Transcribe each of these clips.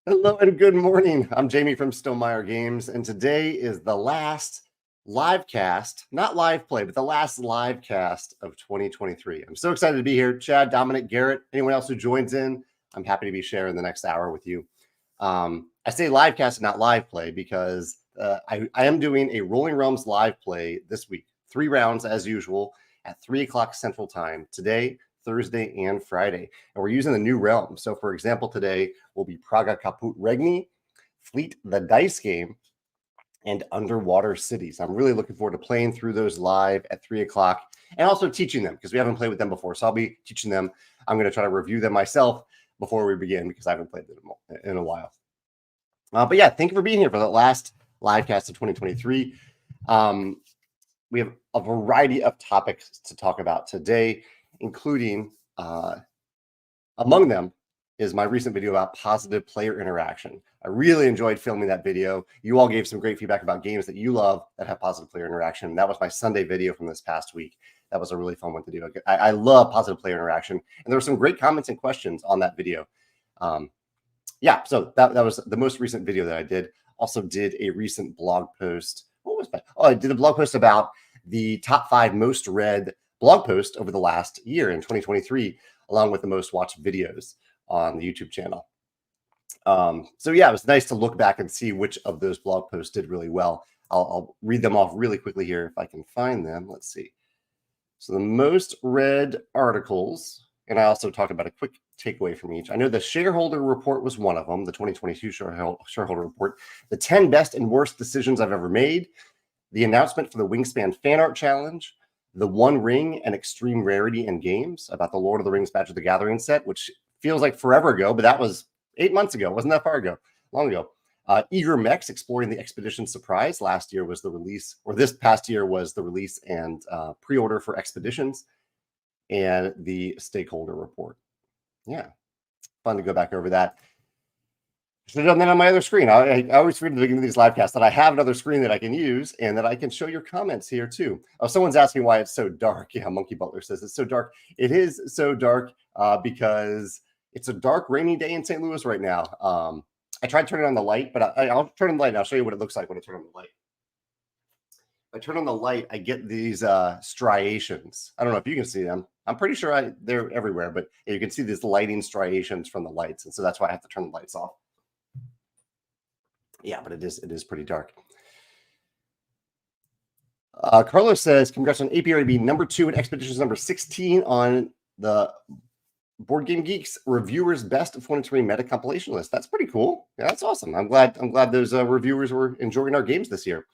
Hello and good morning. I'm Jamey from Stonemaier Games, and today is the last live cast, not live play, but the last live cast of 2023. I'm so excited to be here. Chad, Dominic, Garrett, anyone else who joins in, I'm happy to be sharing the next hour with you. I say live cast and not live play because I am doing a Rolling Realms live play this week, 3 rounds as usual at 3 o'clock Central Time today, Thursday, and Friday. And we're using the new realm. So, for example, today will be Praga Kaput Regni, Fleet the Dice Game, and Underwater Cities. I'm really looking forward to playing through those live at 3 o'clock and also teaching them because we haven't played with them before. So I'll be teaching them. I'm going to try to review them myself before we begin because I haven't played them in a while. But yeah, thank you for being here for the last live cast of 2023. We have a variety of topics to talk about today, including among them is my recent video about positive player interaction. I really enjoyed filming that video. You all gave some great feedback about games that you love that have positive player interaction. That was my Sunday video from this past week. That was a really fun one to do. I love positive player interaction, and there were some great comments and questions on that video. Yeah, so that was the most recent video that I did. Also did a recent blog post. What was that? Oh, I did a blog post about the top 5 most read blog posts over the last year in 2023, along with the most watched videos on the YouTube channel. So yeah, it was nice to look back and see which of those blog posts did really well. I'll read them off really quickly here if I can find them. Let's see. So the most read articles, and I also talked about a quick takeaway from each. I know the shareholder report was one of them, the 2022 shareholder report, the 10 best and worst decisions I've ever made, the announcement for the Wingspan fan art challenge, the One Ring and extreme rarity in games about the Lord of the Rings Magic the Gathering set, which feels like forever ago, but that was 8 months ago. It wasn't that far ago, long ago. Eager Mechs exploring the Expedition Surprise. Last year was the release, or this past year was the release and pre-order for Expeditions, and the stakeholder report. Yeah, fun to go back over that. Should have done that on my other screen. I always forget at the beginning of these live casts that I have another screen that I can use and that I can show your comments here too. Oh, someone's asking why it's so dark. Yeah, Monkey Butler says it's so dark. It is so dark because it's a dark, rainy day in St. Louis right now. I tried turning on the light, but I'll turn on the light and I'll show you what it looks like when I turn on the light. If I turn on the light, I get these striations. I don't know if you can see them. I'm pretty sure they're everywhere, but you can see these lighting striations from the lights. And so that's why I have to turn the lights off. Yeah, but it is pretty dark. Carlos says, congrats on APR being number 2 and Expeditions number 16 on the Board Game Geeks reviewers best of 2023 meta compilation list. That's pretty cool. Yeah, that's awesome. I'm glad those reviewers were enjoying our games this year.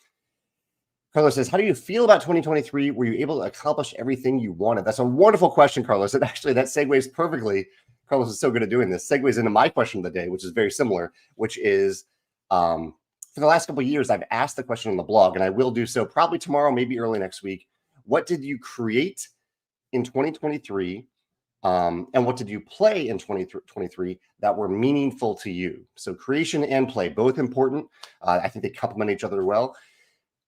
Carlos says, how do you feel about 2023? Were you able to accomplish everything you wanted? That's a wonderful question, Carlos. And actually, that segues perfectly. Carlos is so good at doing this. Segues into my question of the day, which is very similar, which is for the last couple of years, I've asked the question on the blog, and I will do so probably tomorrow, maybe early next week. What did you create in 2023? And what did you play in 2023 that were meaningful to you? So creation and play, both important. I think they complement each other well.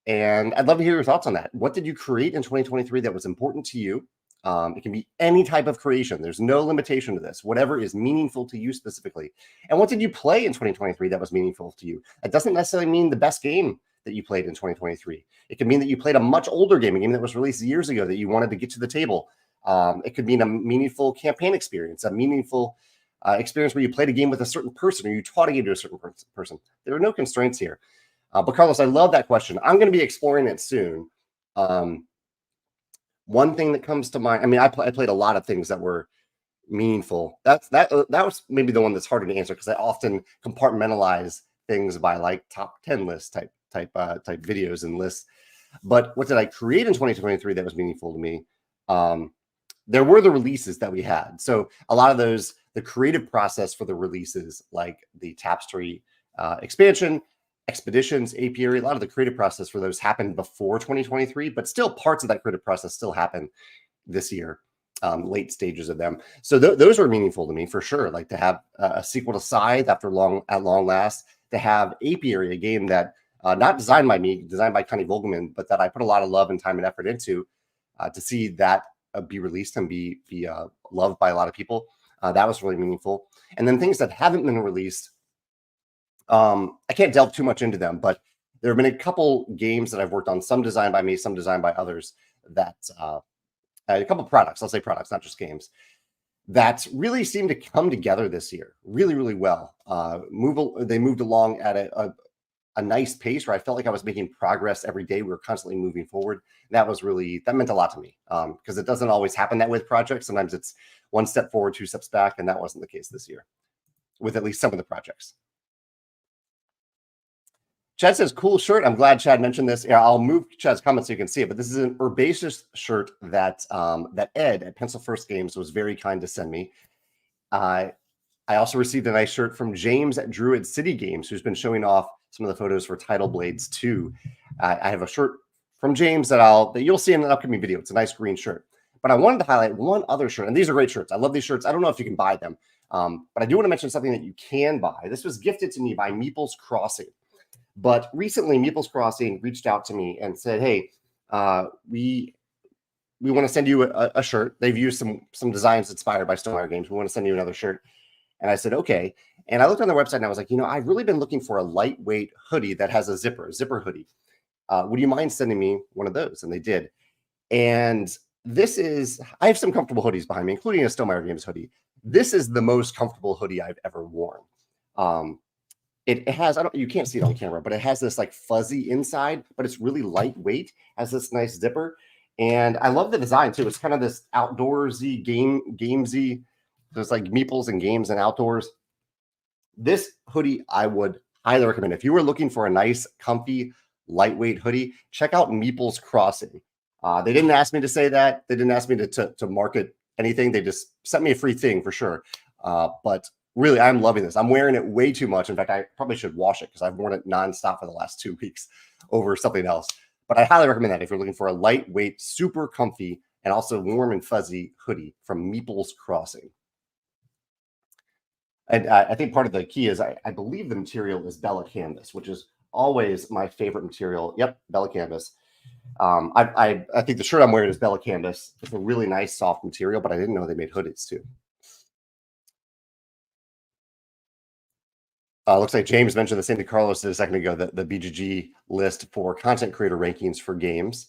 And I'd love to hear your thoughts on that. What did you create in 2023 that was important to you? It can be any type of creation. There's no limitation to this. Whatever is meaningful to you specifically. And what did you play in 2023 that was meaningful to you? That doesn't necessarily mean the best game that you played in 2023. It could mean that you played a much older game, a game that was released years ago that you wanted to get to the table. It could mean a meaningful campaign experience, a meaningful experience where you played a game with a certain person or you taught a game to a certain person. There are no constraints here. But Carlos, I love that question. I'm going to be exploring it soon. One thing that comes to mind, I mean, I played a lot of things that were meaningful. That was maybe the one that's harder to answer because I often compartmentalize things by like top 10 list type videos and lists. But what did I create in 2023 that was meaningful to me? There were the releases that we had. So a lot of those, the creative process for the releases, like the Tapestry expansion, Expeditions, Apiary, a lot of the creative process for those happened before 2023, but still parts of that creative process still happen this year, late stages of them. So those were meaningful to me for sure. Like to have a sequel to Scythe at long last, to have Apiary, a game that not designed by me, designed by Connie Vogelman, but that I put a lot of love and time and effort into, to see that be released and be loved by a lot of people. That was really meaningful. And then things that haven't been released I can't delve too much into them, but there have been a couple games that I've worked on, some designed by me, some designed by others, that a couple products, I'll say products, not just games, that really seemed to come together this year really, really well. They moved along at a nice pace where I felt like I was making progress every day. We were constantly moving forward. That meant a lot to me, because it doesn't always happen that way with projects. Sometimes it's one step forward, two steps back, and that wasn't the case this year with at least some of the projects. Chad says, cool shirt. I'm glad Chad mentioned this. Yeah, I'll move Chad's comment so you can see it, but this is an Herbaceous shirt that that Ed at Pencil First Games was very kind to send me. I also received a nice shirt from James at Druid City Games, who's been showing off some of the photos for Tidal Blades 2. I have a shirt from James that you'll see in an upcoming video. It's a nice green shirt. But I wanted to highlight one other shirt, and these are great shirts. I love these shirts. I don't know if you can buy them, but I do want to mention something that you can buy. This was gifted to me by Meeple's Crossing. But recently, Meeple's Crossing reached out to me and said, hey, we want to send you a shirt. They've used some designs inspired by Stonemaier Games. We want to send you another shirt. And I said, okay. And I looked on their website and I was like, I've really been looking for a lightweight hoodie that has a zipper hoodie. Would you mind sending me one of those? And they did. And I have some comfortable hoodies behind me, including a Stonemaier Games hoodie. This is the most comfortable hoodie I've ever worn. It has, you can't see it on camera, but it has this like fuzzy inside, but it's really lightweight, has this nice zipper. And I love the design too. It's kind of this outdoorsy, gamesy. There's like meeples and games and outdoors. This hoodie I would highly recommend. If you were looking for a nice, comfy, lightweight hoodie, check out Meeple's Crossing. They didn't ask me to say that. They didn't ask me to market anything. They just sent me a free thing for sure. But really, I'm loving this. I'm wearing it way too much. In fact, I probably should wash it because I've worn it nonstop for the last 2 weeks over something else. But I highly recommend that if you're looking for a lightweight, super comfy, and also warm and fuzzy hoodie from Meeple's Crossing. And I think part of the key is I believe the material is Bella Canvas, which is always my favorite material. Yep, Bella Canvas. I think the shirt I'm wearing is Bella Canvas. It's a really nice, soft material, but I didn't know they made hoodies too. Looks like James mentioned the same thing Carlos did a second ago, the BGG list for content creator rankings for games.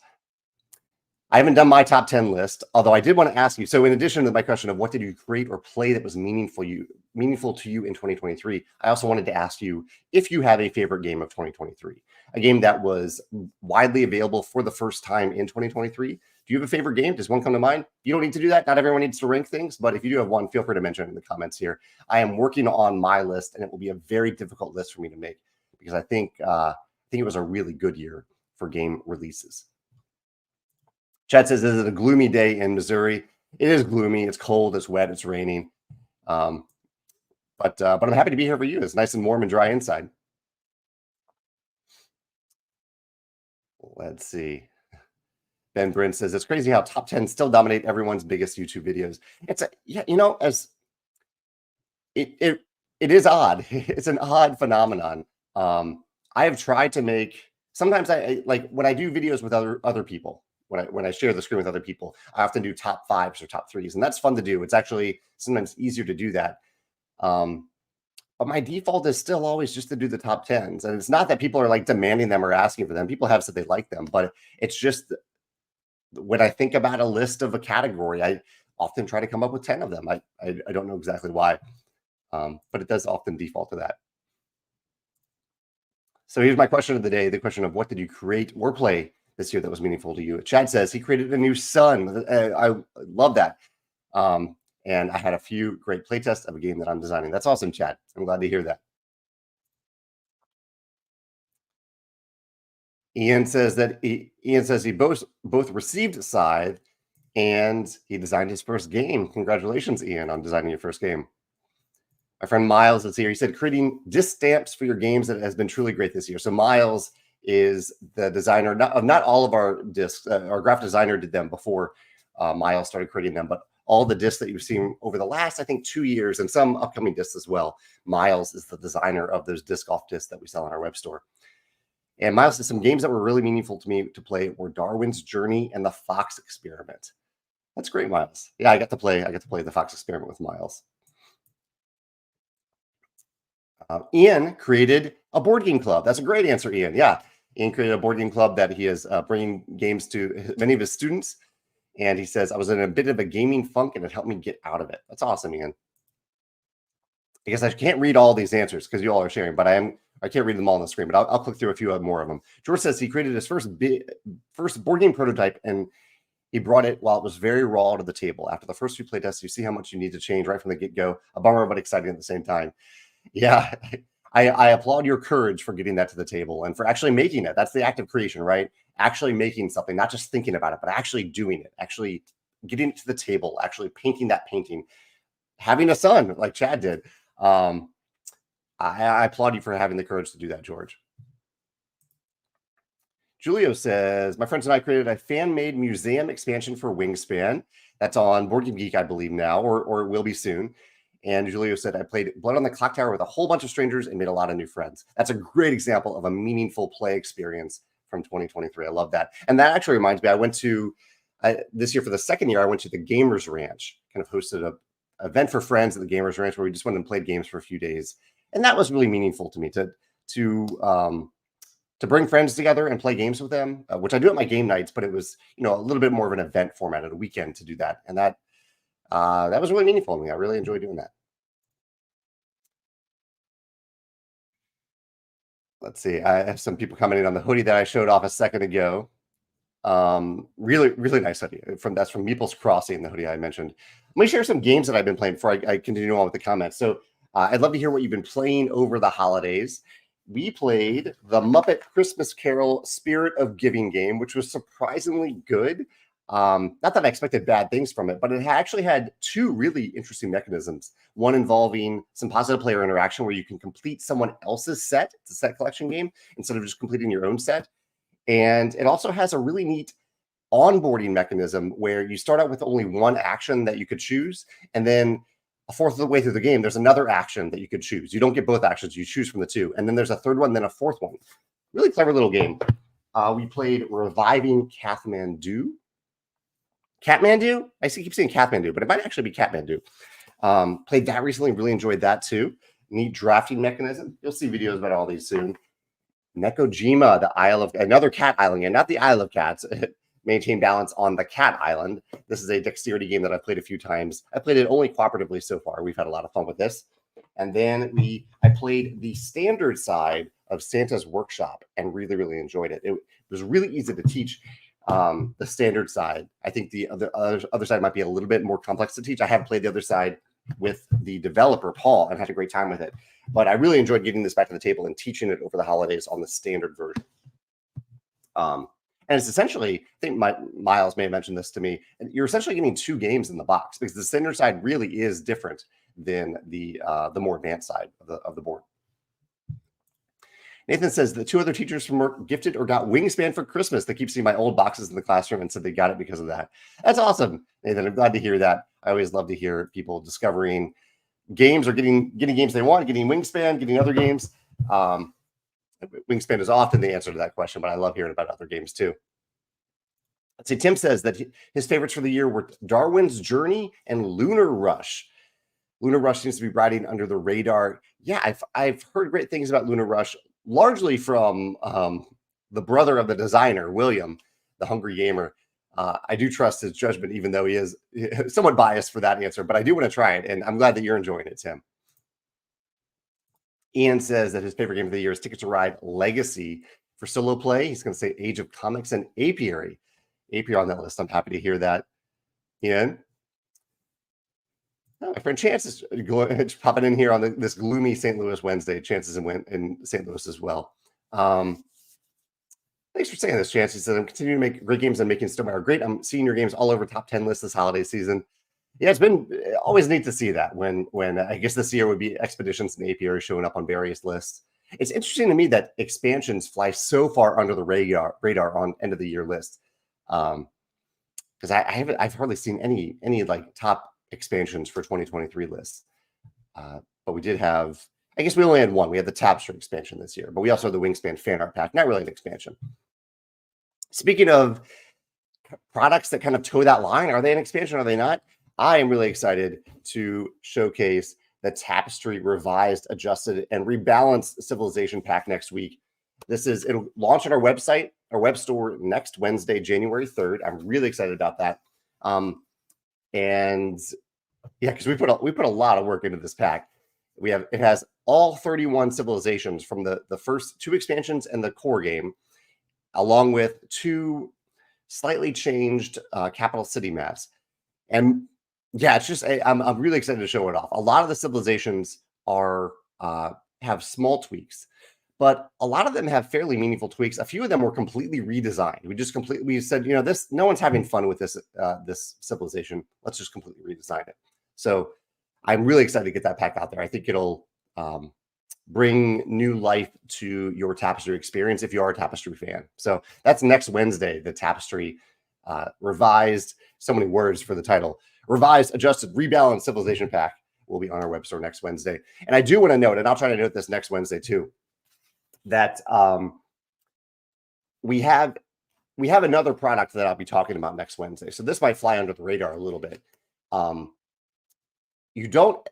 I haven't done my top 10 list, although I did want to ask you. So in addition to my question of what did you create or play that was meaningful to you in 2023, I also wanted to ask you if you have a favorite game of 2023, a game that was widely available for the first time in 2023. Do you have a favorite game? Does one come to mind? You don't need to do that. Not everyone needs to rank things, but if you do have one, feel free to mention it in the comments here. I am working on my list, and it will be a very difficult list for me to make because I think it was a really good year for game releases. Chad says, is it a gloomy day in Missouri? It is gloomy. It's cold. It's wet. It's raining. But I'm happy to be here for you. It's nice and warm and dry inside. Let's see. Ben Brent says, it's crazy how top 10 still dominate everyone's biggest YouTube videos. It is odd. It's an odd phenomenon. I have tried to make, sometimes I like when I do videos with other people, when I share the screen with other people, I often do top 5s or top 3s, and that's fun to do. It's actually sometimes easier to do that. But my default is still always just to do the top 10s. And it's not that people are like demanding them or asking for them. People have said they like them, but it's just when I think about a list of a category, I often try to come up with 10 of them. I don't know exactly why, but it does often default to that. So here's my question of the day, the question of what did you create or play this year that was meaningful to you? Chad says he created a new sun. I love that. And I had a few great playtests of a game that I'm designing. That's awesome, Chad. I'm glad to hear that. Ian says he both received Scythe and he designed his first game. Congratulations, Ian, on designing your first game. My friend Miles is here. He said creating disc stamps for your games that has been truly great this year. So Miles is the designer of not all of our discs. Our graphic designer did them before Miles started creating them, but all the discs that you've seen over the last, I think, 2 years and some upcoming discs as well. Miles is the designer of those disc off discs that we sell on our web store. And Miles said some games that were really meaningful to me to play were Darwin's Journey and the Fox Experiment. That's great, Miles. Yeah, I got to play the Fox Experiment with Miles. Ian created a board game club. That's a great answer, Ian. Yeah, Ian created a board game club that he is bringing games to many of his students. And he says, I was in a bit of a gaming funk and it helped me get out of it. That's awesome, Ian. I guess I can't read all these answers because you all are sharing, but I can't read them all on the screen, but I'll click through a few more of them. George says he created his first board game prototype and he brought it while it was very raw to the table. After the first few play tests, you see how much you need to change right from the get-go. A bummer, but exciting at the same time. Yeah, I applaud your courage for getting that to the table and for actually making it. That's the act of creation, right? Actually making something, not just thinking about it, but actually doing it, actually getting it to the table, actually painting that painting, having a son like Chad did. I applaud you for having the courage to do that, George. Julio says, my friends and I created a fan-made museum expansion for Wingspan. That's on Board Game Geek, I believe now, or it will be soon. And Julio said, I played Blood on the Clock Tower with a whole bunch of strangers and made a lot of new friends. That's a great example of a meaningful play experience from 2023. I love that. And that actually reminds me, I went to, this year for the second year, I went to the Gamers Ranch, kind of hosted an event for friends at the Gamers Ranch where we just went and played games for a few days. And that was really meaningful to me to bring friends together and play games with them, which I do at my game nights, but it was, a little bit more of an event format at a weekend to do that. And that was really meaningful to me. I really enjoyed doing that. Let's see. I have some people commenting on the hoodie that I showed off a second ago. Really, really nice hoodie. That's from Meeple's Crossing, the hoodie I mentioned. Let me share some games that I've been playing before I continue on with the comments. So I'd love to hear what you've been playing over the holidays. We played the Muppet Christmas Carol Spirit of Giving game, which was surprisingly good. Not that I expected bad things from it, but it actually had two really interesting mechanisms. One involving some positive player interaction where you can complete someone else's set. It's a set collection game instead of just completing your own set. And it also has a really neat onboarding mechanism where you start out with only one action that you could choose. And then a fourth of the way through the game, there's another action that you could choose. You don't get both actions. You choose from the two. And then there's a third one, then a fourth one. Really clever little game. We played Reviving Kathmandu. Kathmandu? I keep saying Kathmandu, but it might actually be Kathmandu. Played that recently. Really enjoyed that too. Neat drafting mechanism. You'll see videos about all these soon. Nekojima, the Isle of another cat island, and not the Isle of Cats. Maintain balance on the cat island. This is a dexterity game that I've played a few times. I played it only cooperatively so far. We've had a lot of fun with this. And then I played the standard side of Santa's Workshop and really, really enjoyed it. It was really easy to teach the standard side. I think the other side might be a little bit more complex to teach. I haven't played the other side with the developer, Paul, and had a great time with it. But I really enjoyed getting this back to the table and teaching it over the holidays on the standard version. And it's essentially, I think Miles may have mentioned this to me, and you're essentially getting two games in the box because the standard side really is different than the more advanced side of the board. Nathan says the two other teachers from work gifted or got Wingspan for Christmas. They keep seeing my old boxes in the classroom and said they got it because of that. That's awesome, Nathan. I'm glad to hear that. I always love to hear people discovering games or getting games they want, getting Wingspan, getting other games. Wingspan is often the answer to that question, but I love hearing about other games too. Let's see. Tim says that his favorites for the year were Darwin's Journey and Lunar Rush. Lunar Rush seems to be riding under the radar. Yeah, I've heard great things about Lunar Rush, largely from the brother of the designer, William, the Hungry Gamer. I do trust his judgment, even though he is somewhat biased for that answer, but I do want to try it, and I'm glad that you're enjoying it, Tim. Ian says that his favorite game of the year is Ticket to Ride Legacy for solo play. He's going to say Age of Comics and Apiary. Apiary on that list. I'm happy to hear that. Ian? Oh, my friend Chance is popping in here on this gloomy St. Louis Wednesday. Chance is in St. Louis as well. Thanks for saying this, Chance. He said, I'm continuing to make great games and making Stonemaier great. I'm seeing your games all over top 10 lists this holiday season. Yeah, it's been always neat to see that when I guess this year would be Expeditions and Apiary showing up on various lists. It's interesting to me that expansions fly so far under the radar on end of the year lists. Because I've hardly seen any like top expansions for 2023 lists. But we did have, I guess we only had one. We had the Tapestry expansion this year, but we also had the Wingspan fan art pack. Not really an expansion. Speaking of products that kind of toe that line, are they an expansion? Are they not? I am really excited to showcase the Tapestry revised, adjusted, and rebalanced Civilization pack next week. It'll launch on our website, our web store next Wednesday, January 3rd. I'm really excited about that. And yeah, because we put a lot of work into this pack. It has all 31 civilizations from the first 2 expansions and the core game, along with 2 slightly changed capital city maps. And yeah, it's just I'm really excited to show it off. A lot of the civilizations have small tweaks, but a lot of them have fairly meaningful tweaks. A few of them were completely redesigned. We said, no one's having fun with this civilization. Let's just completely redesign it. So I'm really excited to get that pack out there. I think it'll bring new life to your Tapestry experience if you are a Tapestry fan. So that's next Wednesday, the Tapestry revised, so many words for the title, revised, adjusted, rebalanced Civilization pack will be on our web store next Wednesday. And I do want to note, and I'll try to note this next Wednesday too, that we have another product that I'll be talking about next Wednesday. So this might fly under the radar a little bit. You don't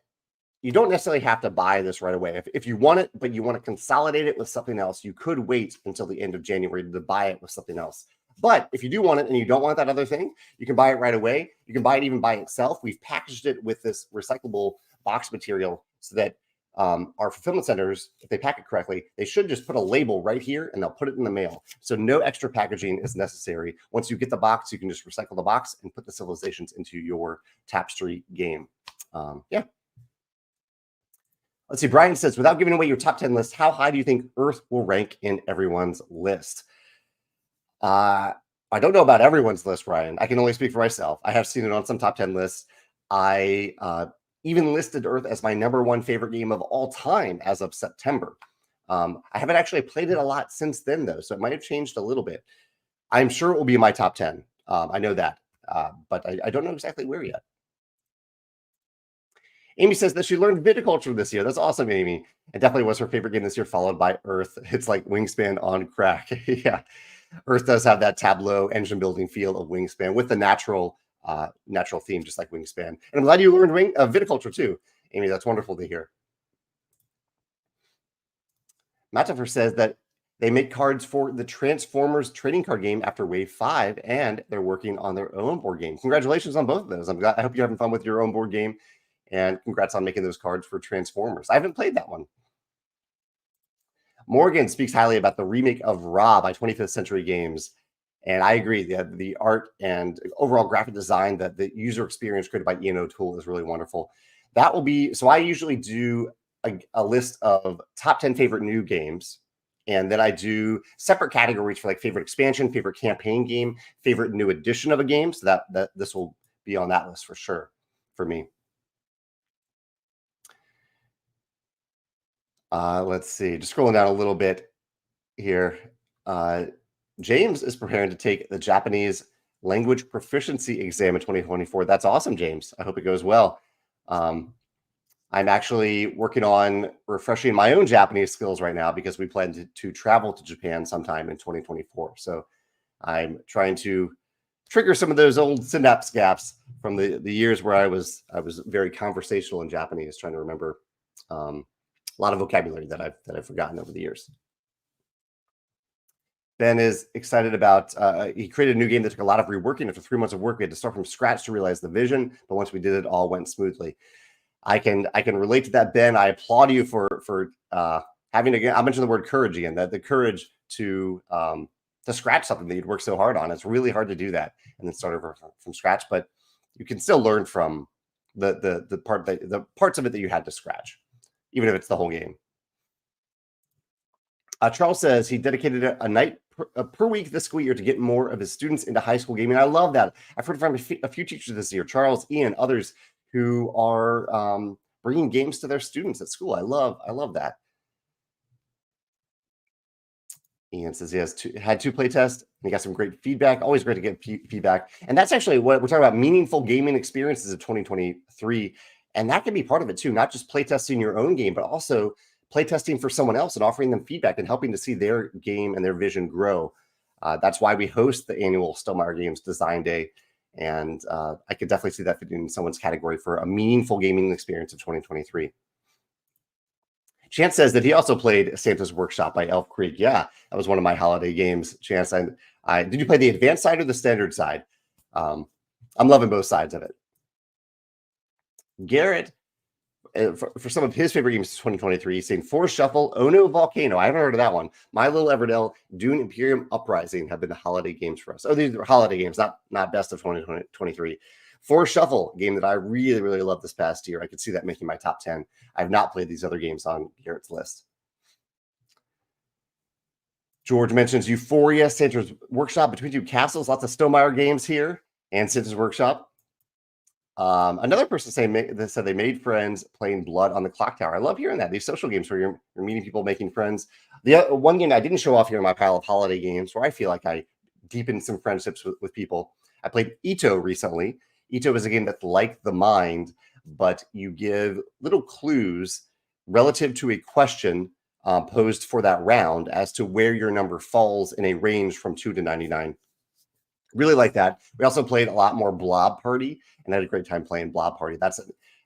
necessarily have to buy this right away. If you want it, but you want to consolidate it with something else, you could wait until the end of January to buy it with something else. But if you do want it and you don't want that other thing, you can buy it right away. You can buy it even by itself. We've packaged it with this recyclable box material so that our fulfillment centers, if they pack it correctly, they should just put a label right here and they'll put it in the mail. So no extra packaging is necessary. Once you get the box, you can just recycle the box and put the civilizations into your Tapestry game. Yeah. Let's see. Brian says, without giving away your top 10 list, how high do you think Earth will rank in everyone's list? I don't know about everyone's list, Brian. I can only speak for myself. I have seen it on some top 10 lists. I even listed Earth as my #1 favorite game of all time as of September. I haven't actually played it a lot since then, though, so it might have changed a little bit. I'm sure it will be in my top 10. I know that, but I don't know exactly where yet. Amy says that she learned viticulture this year. That's awesome, Amy. It definitely was her favorite game this year, followed by Earth. It's like Wingspan on crack. Yeah, Earth does have that Tableau engine building feel of Wingspan with the natural theme, just like Wingspan. And I'm glad you learned viticulture too, Amy. That's wonderful to hear. Matifer says that they make cards for the Transformers trading card game after Wave 5, and they're working on their own board game. Congratulations on both of those. I hope you're having fun with your own board game. And congrats on making those cards for Transformers. I haven't played that one. Morgan speaks highly about the remake of Ra by 25th Century Games. And I agree. The art and overall graphic design, that the user experience created by Ian O'Toole is really wonderful. That will be, so I usually do a list of top 10 favorite new games. And then I do separate categories for like favorite expansion, favorite campaign game, favorite new edition of a game. So that this will be on that list for sure for me. Let's see, just scrolling down a little bit here. James is preparing to take the Japanese language proficiency exam in 2024. That's awesome, James. I hope it goes well. I'm actually working on refreshing my own Japanese skills right now because we plan to travel to Japan sometime in 2024. So I'm trying to trigger some of those old synapse gaps from the years where I was very conversational in Japanese, trying to remember a lot of vocabulary that I've forgotten over the years. Ben is excited about, he created a new game that took a lot of reworking. After 3 months of work, we had to start from scratch to realize the vision, but once we did it, all went smoothly. I can relate to that, Ben. I applaud you for having, again, I mentioned the word courage again, that the courage to scratch something that you'd worked so hard on. It's really hard to do that and then start over from scratch, but you can still learn from the parts of it that you had to scratch, even if it's the whole game. Charles says he dedicated a night per week this school year to get more of his students into high school gaming. I love that. I've heard from a few teachers this year, Charles, Ian, others who are bringing games to their students at school. I love that. Ian says he had 2 play tests and he got some great feedback. Always great to get feedback. And that's actually what we're talking about, meaningful gaming experiences of 2023. And that can be part of it too, not just play testing your own game, but also play testing for someone else and offering them feedback and helping to see their game and their vision grow. That's why we host the annual Stonemaier Games Design Day. And I could definitely see that fitting in someone's category for a meaningful gaming experience of 2023. Chance says that he also played Santa's Workshop by Elf Creek. Yeah, that was one of my holiday games. Chance, did you play the advanced side or the standard side? I'm loving both sides of it. Garrett, for some of his favorite games of 2023, he's saying Forest Shuffle, Ono Volcano. I haven't heard of that one. My Little Everdell, Dune Imperium Uprising have been the holiday games for us. Oh, these are holiday games, not best of 2023. Forest Shuffle, game that I really, really loved this past year. I could see that making my top 10. I've not played these other games on Garrett's list. George mentions Euphoria, Santa's Workshop, Between Two Castles, lots of Stonemaier games here, and Santa's Workshop. Another person said they made friends playing Blood on the Clock Tower. I love hearing that. These social games where you're meeting people, making friends. The one game I didn't show off here in my pile of holiday games where I feel like I deepened some friendships with people. I played Ito recently. Ito is a game that's like The Mind, but you give little clues relative to a question posed for that round as to where your number falls in a range from 2 to 99. Really like that. We also played a lot more Blob Party and had a great time playing Blob Party. That's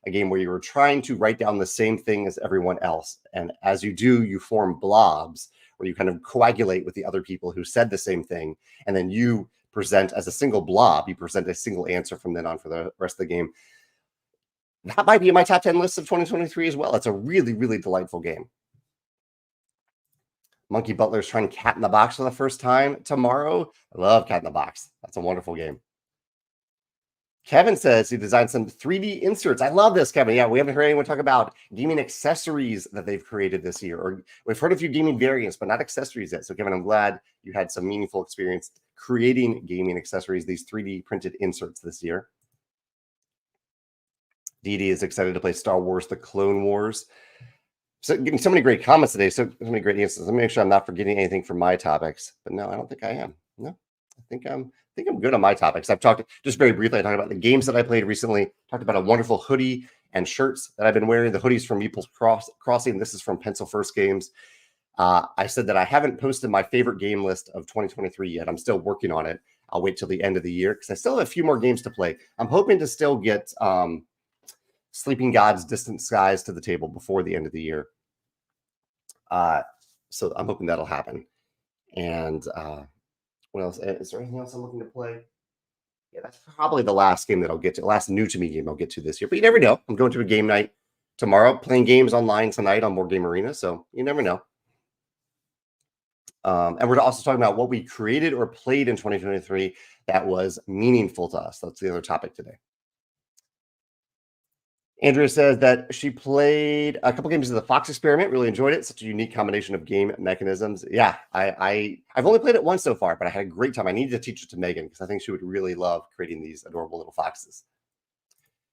a game where you were trying to write down the same thing as everyone else. And as you do, you form blobs where you kind of coagulate with the other people who said the same thing. And then you present as a single blob. You present a single answer from then on for the rest of the game. That might be in my top 10 list of 2023 as well. It's a really, really delightful game. Monkey Butler's trying Cat in the Box for the first time tomorrow. I love Cat in the Box. That's a wonderful game. Kevin says he designed some 3D inserts. I love this, Kevin. Yeah, we haven't heard anyone talk about gaming accessories that they've created this year. Or we've heard a few gaming variants, but not accessories yet. So, Kevin, I'm glad you had some meaningful experience creating gaming accessories, these 3D printed inserts this year. Dee Dee is excited to play Star Wars: The Clone Wars. So getting so many great comments today, so many great answers. Let me make sure I'm not forgetting anything from my topics. But no, I don't think I am. No, I think I'm good on my topics. I've talked just very briefly. I talked about the games that I played recently. Talked about a wonderful hoodie and shirts that I've been wearing. The hoodie's from Meeple's Crossing. This is from Pencil First Games. I said that I haven't posted my favorite game list of 2023 yet. I'm still working on it. I'll wait till the end of the year because I still have a few more games to play. I'm hoping to still get Sleeping Gods: Distant Skies to the table before the end of the year. So I'm hoping that'll happen. And what else? Is there anything else I'm looking to play? Yeah, that's probably the last game that I'll get to, last new to me game I'll get to this year. But you never know. I'm going to a game night tomorrow, playing games online tonight on Board Game Arena. So you never know. And we're also talking about what we created or played in 2023 that was meaningful to us. That's the other topic today. Andrea says that she played a couple games of the Fox Experiment, really enjoyed it. Such a unique combination of game mechanisms. Yeah, I've only played it once so far, but I had a great time. I needed to teach it to Megan because I think she would really love creating these adorable little foxes.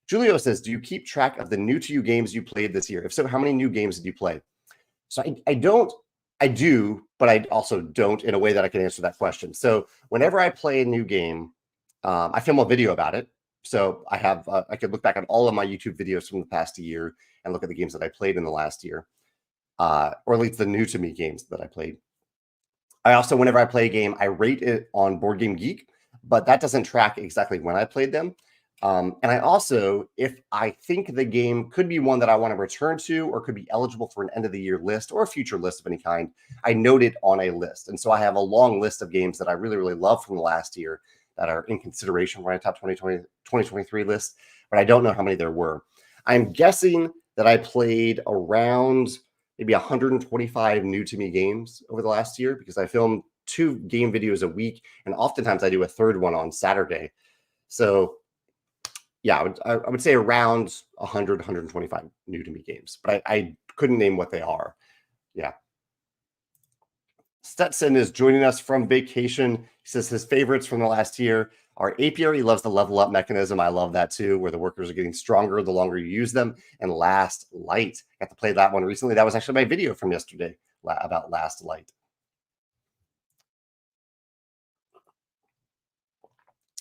Julio says, do you keep track of the new to you games you played this year? If so, how many new games did you play? So I do, but I also don't in a way that I can answer that question. So whenever I play a new game, I film a video about it. So I have I could look back on all of my YouTube videos from the past year and look at the games that I played in the last year, or at least the new to me games that I played. I also, whenever I play a game, I rate it on Board Game Geek, but that doesn't track exactly when I played them. And I also, if I think the game could be one that I want to return to or could be eligible for an end of the year list or a future list of any kind, I note it on a list. And so I have a long list of games that I really, really love from the last year that are in consideration for my top 2023 list, but I don't know how many there were. I'm guessing that I played around maybe 125 new to me games over the last year because I filmed 2 game videos a week, and oftentimes I do a third one on Saturday. So yeah, I would say around 100, 125 new to me games, but I couldn't name what they are. Yeah. Stetson is joining us from vacation. He says his favorites from the last year are Apiary. He loves the level up mechanism. I love that too, where the workers are getting stronger the longer you use them. And Last Light. Got to play that one recently. That was actually my video from yesterday about Last Light.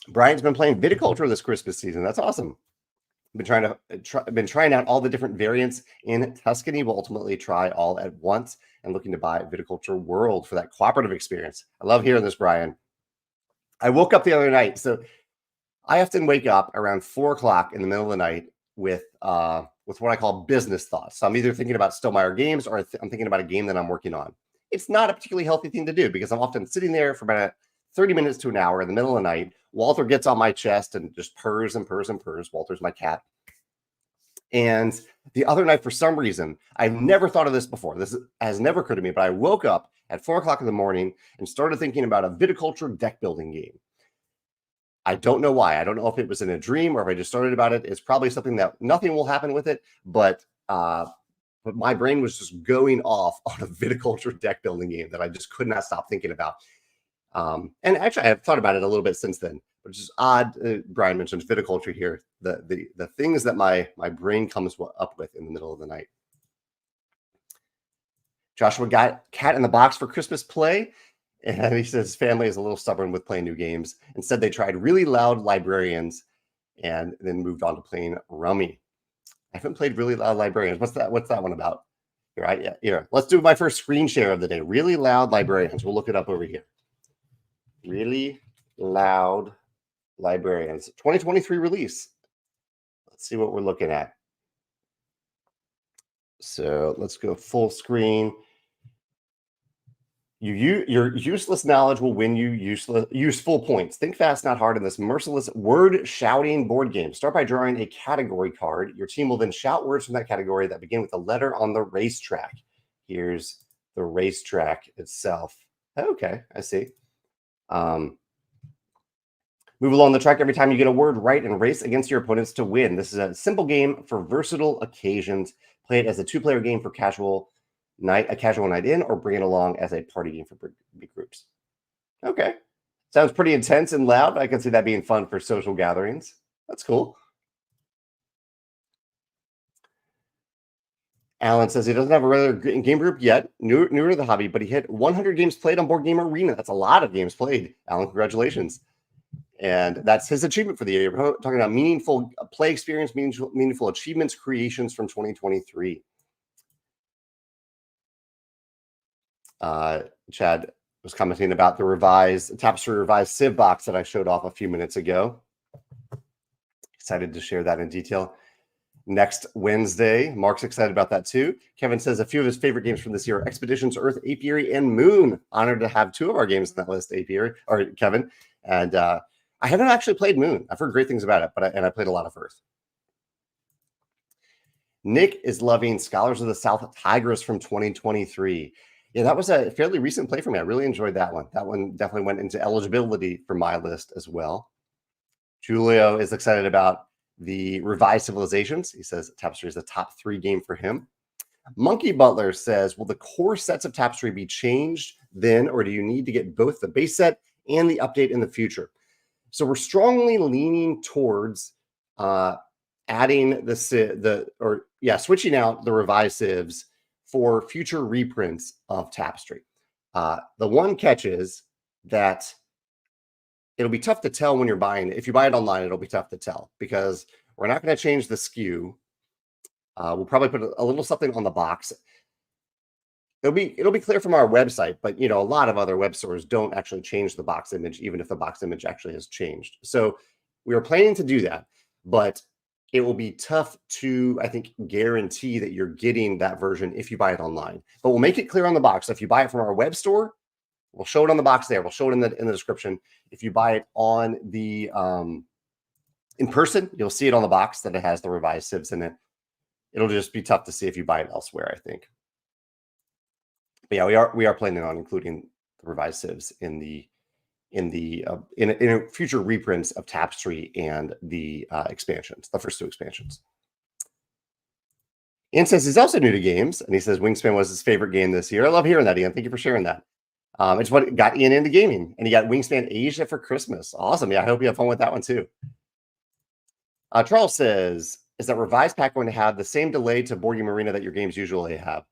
Brian's been playing Viticulture this Christmas season. That's awesome. Been trying out all the different variants in Tuscany. We'll ultimately try all at once and looking to buy Viticulture World for that cooperative experience. I love hearing this, Brian. I woke up the other night. So I often wake up around 4 o'clock in the middle of the night with what I call business thoughts. So I'm either thinking about Stonemaier Games or I'm thinking about a game that I'm working on. It's not a particularly healthy thing to do because I'm often sitting there for about 30 minutes to an hour in the middle of the night. Walter gets on my chest and just purrs and purrs and purrs. Walter's my cat. And the other night, for some reason, I've never thought of this before. This has never occurred to me, but I woke up at 4 o'clock in the morning and started thinking about a viticulture deck building game. I don't know why. I don't know if it was in a dream or if I just started about it. It's probably something that nothing will happen with it, but my brain was just going off on a viticulture deck building game that I just could not stop thinking about. And actually, I've thought about it a little bit since then, which is odd. Brian mentioned viticulture here. The things that my brain comes up with in the middle of the night. Joshua got Cat in the Box for Christmas play. And he says his family is a little stubborn with playing new games. Instead, they tried really loud librarians and then moved on to playing Rummy. I haven't played really loud librarians. What's that one about? Here. Let's do my first screen share of the day. Really loud librarians. We'll look it up over here. Really loud librarians. 2023 release. Let's see what we're looking at. So let's go full screen. Your useless knowledge will win you useful points. Think fast, not hard in this merciless word shouting board game. Start by drawing a category card. Your team will then shout words from that category that begin with a letter on the racetrack. Here's the racetrack itself. Okay, I see. Move along the track every time you get a word right and race against your opponents to win. This is a simple game for versatile occasions. Play it as a 2-player game for a casual night in, or bring it along as a party game for big groups. Okay. Sounds pretty intense and loud. I can see that being fun for social gatherings. That's cool. Alan says he doesn't have a regular game group yet, newer to the hobby, but he hit 100 games played on Board Game Arena. That's a lot of games played. Alan, congratulations. And that's his achievement for the year. We're talking about meaningful play experience, meaningful achievements, creations from 2023. Chad was commenting about the Tapestry revised Civ box that I showed off a few minutes ago. Excited to share that in detail next Wednesday. Mark's excited about that too. Kevin says a few of his favorite games from this year are Expeditions, Earth, Apiary, and Moon. Honored to have 2 of our games on that list, Apiary, or Kevin. And I haven't actually played Moon. I've heard great things about it, but I played a lot of Earth. Nick is loving Scholars of the South Tigris from 2023. Yeah, that was a fairly recent play for me. I really enjoyed that one. That one definitely went into eligibility for my list as well. Julio is excited about the revised Civilizations. He says Tapestry is the top 3 game for him. Monkey Butler says, will the core sets of Tapestry be changed then, or do you need to get both the base set and the update in the future? So we're strongly leaning towards adding switching out the revised civs for future reprints of Tapestry. The one catch is that it'll be tough to tell when you're buying it. If you buy it online, it'll be tough to tell because we're not going to change the SKU. We'll probably put a little something on the box. It'll be clear from our website, but a lot of other web stores don't actually change the box image, even if the box image actually has changed. So we are planning to do that, but it will be tough to, I think, guarantee that you're getting that version if you buy it online. But we'll make it clear on the box. So if you buy it from our web store, we'll show it on the box there. We'll show it in the description. If you buy it on the in person, you'll see it on the box that it has the revised civs in it. It'll just be tough to see if you buy it elsewhere, I think. But yeah, we are planning on including the revised civs in future reprints of Tapestry and the expansions, the first 2 expansions. Ian says he's also new to games, and he says Wingspan was his favorite game this year. I love hearing that, Ian. Thank you for sharing that. It's what got Ian into gaming, and he got Wingspan Asia for Christmas. Awesome. Yeah, I hope you have fun with that one too. Charles says, is that revised pack going to have the same delay to Board Game Arena that your games usually have?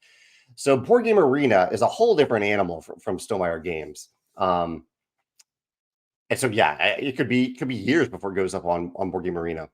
So Board Game Arena is a whole different animal from Stonemaier Games. And so, yeah, it could be years before it goes up on Board Game Arena,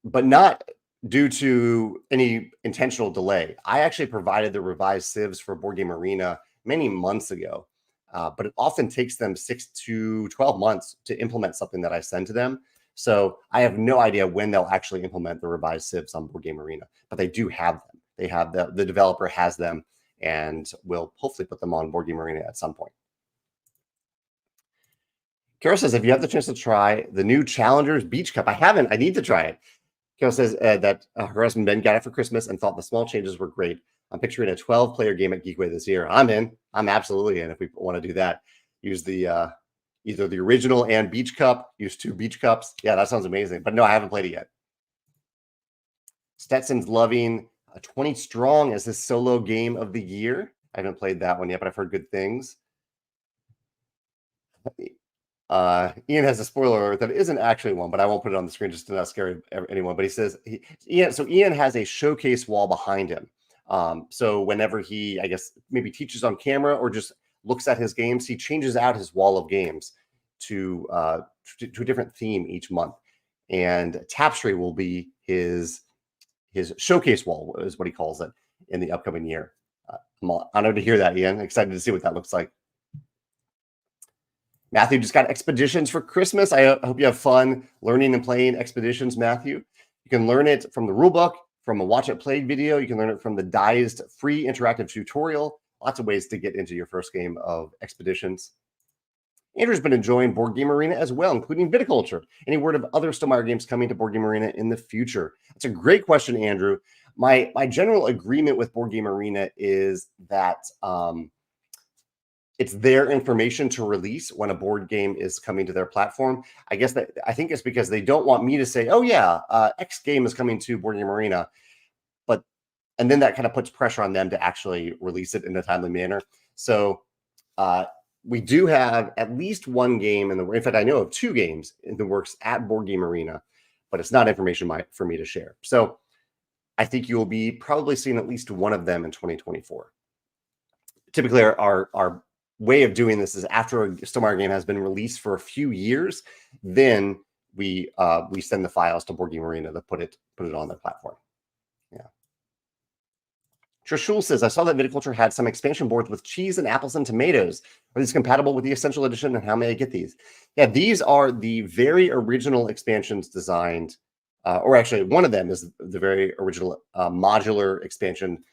but not due to any intentional delay. I actually provided the revised civs for Board Game Arena many months ago, but it often takes them 6 to 12 months to implement something that I send to them. So I have no idea when they'll actually implement the revised civs on Board Game Arena, but they do have them. They have the developer has them and will hopefully put them on Board Game Arena at some point. Carol says, if you have the chance to try the new Challengers Beach Cup, I haven't. I need to try it. Carol says that her husband Ben got it for Christmas and thought the small changes were great. I'm picturing a 12-player game at Geekway this year. I'm in. I'm absolutely in if we want to do that. Use the either the original and Beach Cup. Use 2 Beach Cups. Yeah, that sounds amazing. But no, I haven't played it yet. Stetson's loving 20 Strong as his solo game of the year. I haven't played that one yet, but I've heard good things. Ian has a spoiler alert that isn't actually one, but I won't put it on the screen just to not scare anyone. But he says Ian has a showcase wall behind him. So whenever he, I guess, maybe teaches on camera or just looks at his games, he changes out his wall of games to a different theme each month. And Tapestry will be his showcase wall, is what he calls it, in the upcoming year. I'm honored to hear that, Ian. Excited to see what that looks like. Matthew just got Expeditions for Christmas. I hope you have fun learning and playing Expeditions, Matthew. You can learn it from the rulebook, from a watch it played video. You can learn it from the Dized free interactive tutorial. Lots of ways to get into your first game of Expeditions. Andrew's been enjoying Board Game Arena as well, including Viticulture. Any word of other Stonemaier games coming to Board Game Arena in the future? That's a great question, Andrew. My general agreement with Board Game Arena is that it's their information to release when a board game is coming to their platform. I think it's because they don't want me to say, oh yeah, X game is coming to Board Game Arena, and then that kind of puts pressure on them to actually release it in a timely manner. So we do have at least one game in fact, I know of 2 games in the works at Board Game Arena, but it's not information for me to share. So I think you will be probably seeing at least one of them in 2024. Typically, our way of doing this is after a Stonemaier game has been released for a few years, then we send the files to Board Game Arena to put it on their platform. Yeah. Trishul says, I saw that Viticulture had some expansion boards with cheese and apples and tomatoes. Are these compatible with the Essential Edition, and how may I get these? Yeah, these are the very original expansions designed, or actually one of them is the very original modular expansion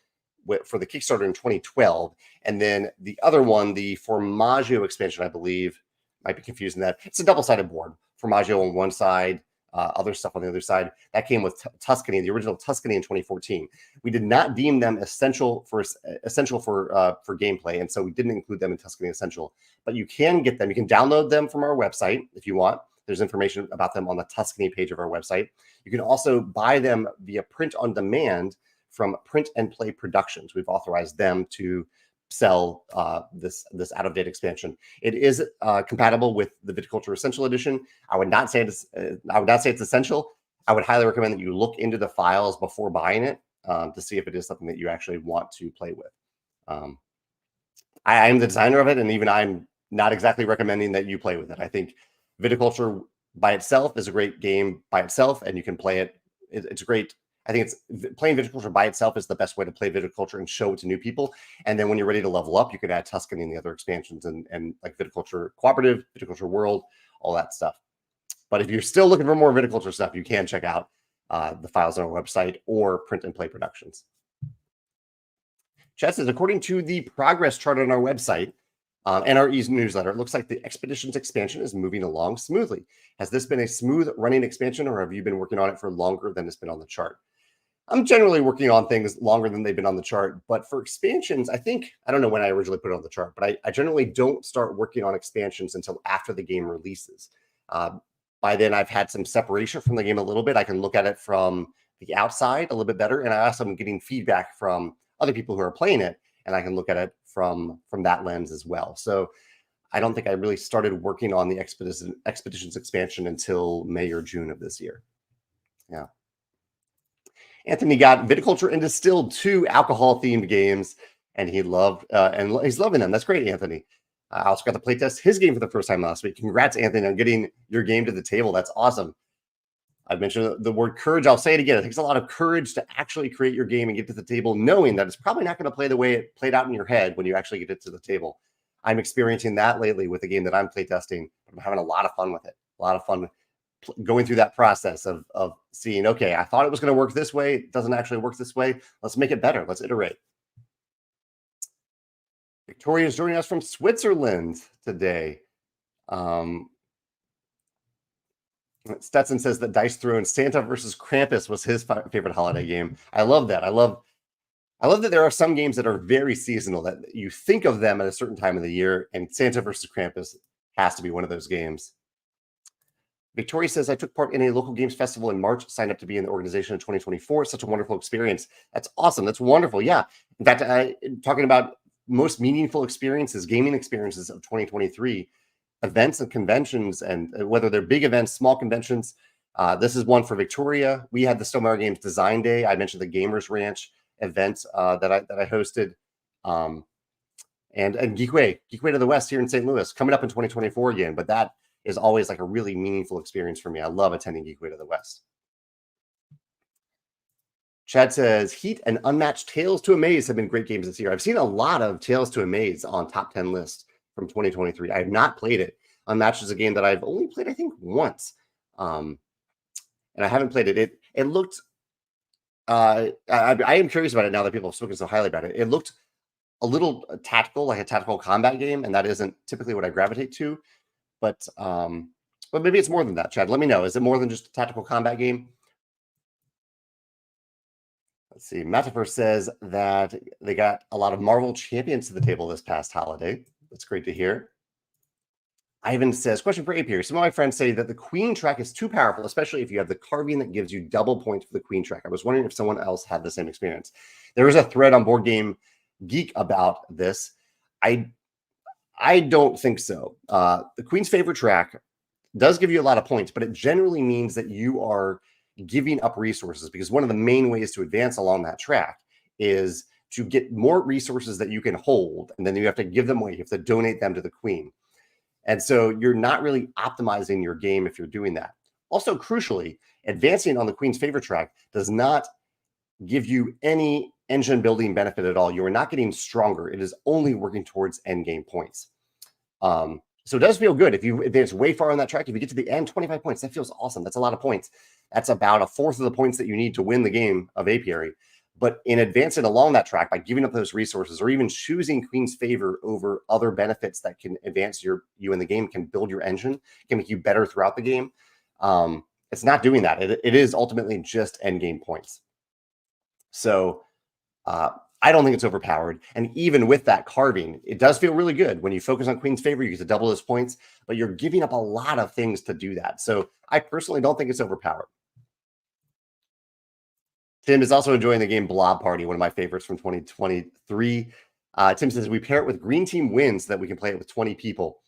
for the Kickstarter in 2012. And then the other one, the Formaggio expansion, I believe, might be confusing that. It's a double-sided board. Formaggio on one side, other stuff on the other side. That came with Tuscany, the original Tuscany in 2014. We did not deem them essential for gameplay, and so we didn't include them in Tuscany Essential. But you can get them. You can download them from our website if you want. There's information about them on the Tuscany page of our website. You can also buy them via print on demand from Print and Play Productions. We've authorized them to sell this out-of-date expansion. It is compatible with the Viticulture Essential Edition. I would not say it's essential. I would highly recommend that you look into the files before buying it to see if it is something that you actually want to play with. I am the designer of it, and even I'm not exactly recommending that you play with it. I think Viticulture by itself is a great game by itself, and you can play it. It's great. I think playing Viticulture by itself is the best way to play Viticulture and show it to new people. And then when you're ready to level up, you could add Tuscany and the other expansions and like Viticulture Cooperative, Viticulture World, all that stuff. But if you're still looking for more Viticulture stuff, you can check out the files on our website or Print and Play Productions. Chad says, according to the progress chart on our website and our newsletter, it looks like the Expeditions expansion is moving along smoothly. Has this been a smooth running expansion, or have you been working on it for longer than it's been on the chart? I'm generally working on things longer than they've been on the chart, but for expansions, I don't know when I originally put it on the chart, but I generally don't start working on expansions until after the game releases. By then, I've had some separation from the game a little bit. I can look at it from the outside a little bit better, and I also am getting feedback from other people who are playing it, and I can look at it from that lens as well. So I don't think I really started working on the Expeditions expansion until May or June of this year. Yeah. Anthony got Viticulture and Distilled, 2 alcohol-themed games, and he's loving them. That's great, Anthony. I also got to playtest his game for the first time last week. Congrats, Anthony, on getting your game to the table. That's awesome. I've mentioned the word courage. I'll say it again. It takes a lot of courage to actually create your game and get to the table, knowing that it's probably not going to play the way it played out in your head when you actually get it to the table. I'm experiencing that lately with the game that I'm playtesting. I'm having a lot of fun with it. A lot of fun going through that process of seeing, okay, I thought it was going to work this way. It doesn't actually work this way. Let's make it better. Let's iterate. Victoria is joining us from Switzerland today. Stetson says that Dice Throne Santa versus Krampus was his favorite holiday game. I love that. I love that there are some games that are very seasonal, that you think of them at a certain time of the year, and Santa versus Krampus has to be one of those games. Victoria says, I took part in a local games festival in March, signed up to be in the organization in 2024. Such a wonderful experience. That's awesome. That's wonderful. Yeah. In fact, talking about most meaningful experiences, gaming experiences of 2023, events and conventions, and whether they're big events, small conventions. This is one for Victoria. We had the Stonemaier Games Design Day. I mentioned the Gamers Ranch event that I hosted. And Geekway to the West here in St. Louis, coming up in 2024 again. But that is always like a really meaningful experience for me. I love attending Geekway to the West. Chad says, Heat and Unmatched Tales to Amaze have been great games this year. I've seen a lot of Tales to Amaze on top 10 lists from 2023. I have not played it. Unmatched is a game that I've only played, I think, once. And I haven't played it. It looked, I am curious about it now that people have spoken so highly about it. It looked a little tactical, like a tactical combat game, and that isn't typically what I gravitate to. But maybe it's more than that, Chad. Let me know. Is it more than just a tactical combat game? Let's see. Matafor says that they got a lot of Marvel champions to the table this past holiday. That's great to hear. Ivan says, question for Apiary. Some of my friends say that the Queen track is too powerful, especially if you have the carving that gives you double points for the Queen track. I was wondering if someone else had the same experience. There is a thread on Board Game Geek about this. I don't think so. The Queen's favorite track does give you a lot of points, but it generally means that you are giving up resources, because one of the main ways to advance along that track is to get more resources that you can hold, and then you have to give them away. You have to donate them to the Queen. And so you're not really optimizing your game if you're doing that. Also, crucially, advancing on the Queen's favorite track does not give you any engine building benefit at all. You are not getting stronger. It is only working towards end game points. So it does feel good if you advance way far on that track. If you get to the end, 25 points, that feels awesome. That's a lot of points. That's about a fourth of the points that you need to win the game of Apiary. But in advancing along that track by giving up those resources, or even choosing Queen's favor over other benefits that can advance you in the game, can build your engine, can make you better throughout the game. It's not doing that. It is ultimately just end game points. So I don't think it's overpowered. And even with that carving, it does feel really good. When you focus on Queen's favor, you get to double those points, but you're giving up a lot of things to do that. So I personally don't think it's overpowered. Tim is also enjoying the game Blob Party, one of my favorites from 2023. Tim says, we pair it with Green Team Wins so that we can play it with 20 people.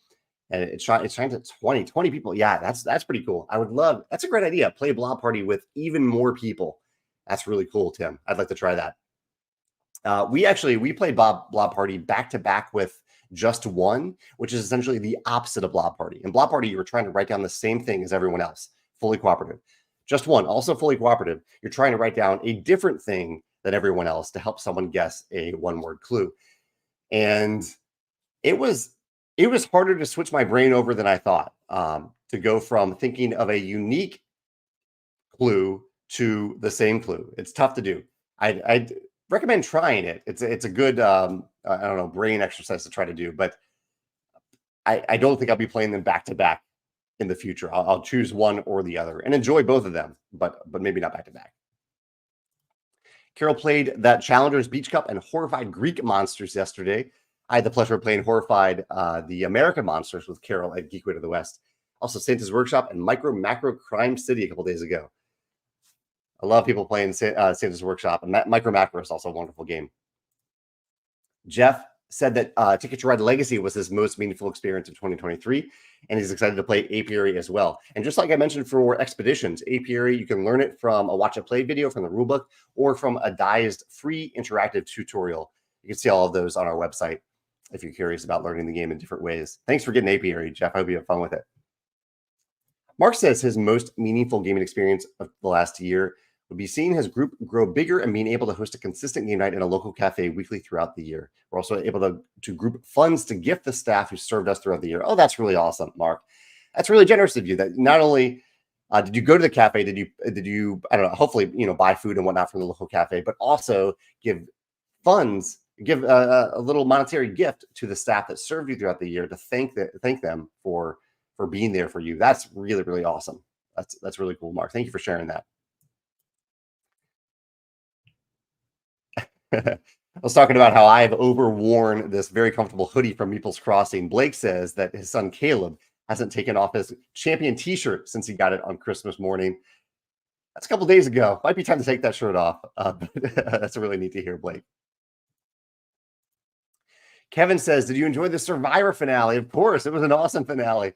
And it's trying to 20 people. Yeah, that's pretty cool. I would love, that's a great idea. Play Blob Party with even more people. That's really cool, Tim. I'd like to try that. We played Blob Party back to back with Just One, which is essentially the opposite of Blob Party. In Blob Party, you were trying to write down the same thing as everyone else, fully cooperative. Just One, also fully cooperative. You're trying to write down a different thing than everyone else to help someone guess a one-word clue. And it was harder to switch my brain over than I thought, to go from thinking of a unique clue to the same clue. It's tough to do. I'd recommend trying it. It's a good brain exercise to try to do, but I don't think I'll be playing them back to back in the future. I'll choose one or the other and enjoy both of them, but maybe not back to back. Carol played that Challengers Beach Cup and Horrified Greek Monsters yesterday. I had the pleasure of playing Horrified the American Monsters with Carol at Geekway to the West. Also Santa's Workshop and Micro Macro Crime City a couple days ago. I love people playing Santa's Workshop, and Micro Macro is also a wonderful game. Jeff said that Ticket to Ride Legacy was his most meaningful experience of 2023, and he's excited to play Apiary as well. And just like I mentioned for Expeditions, Apiary, you can learn it from a watch and play video from the rulebook or from a Dized free interactive tutorial. You can see all of those on our website if you're curious about learning the game in different ways. Thanks for getting Apiary, Jeff. I hope you have fun with it. Mark says his most meaningful gaming experience of the last year would be seeing his group grow bigger and being able to host a consistent game night in a local cafe weekly throughout the year. We're also able to group funds to gift the staff who served us throughout the year. Oh, that's really awesome, Mark. That's really generous of you. That not only Did you go to the cafe? Did you I don't know, hopefully, buy food and whatnot from the local cafe, but also give funds, give a little monetary gift to the staff that served you throughout the year to thank them for being there for you. That's really, really awesome. That's really cool, Mark. Thank you for sharing that. I was talking about how I've overworn this very comfortable hoodie from Meeple's Crossing. Blake says that his son Caleb hasn't taken off his champion t-shirt since he got it on Christmas morning. That's a couple days ago. Might be time to take that shirt off. But that's really neat to hear, Blake. Kevin says, did you enjoy the Survivor finale? Of course, it was an awesome finale.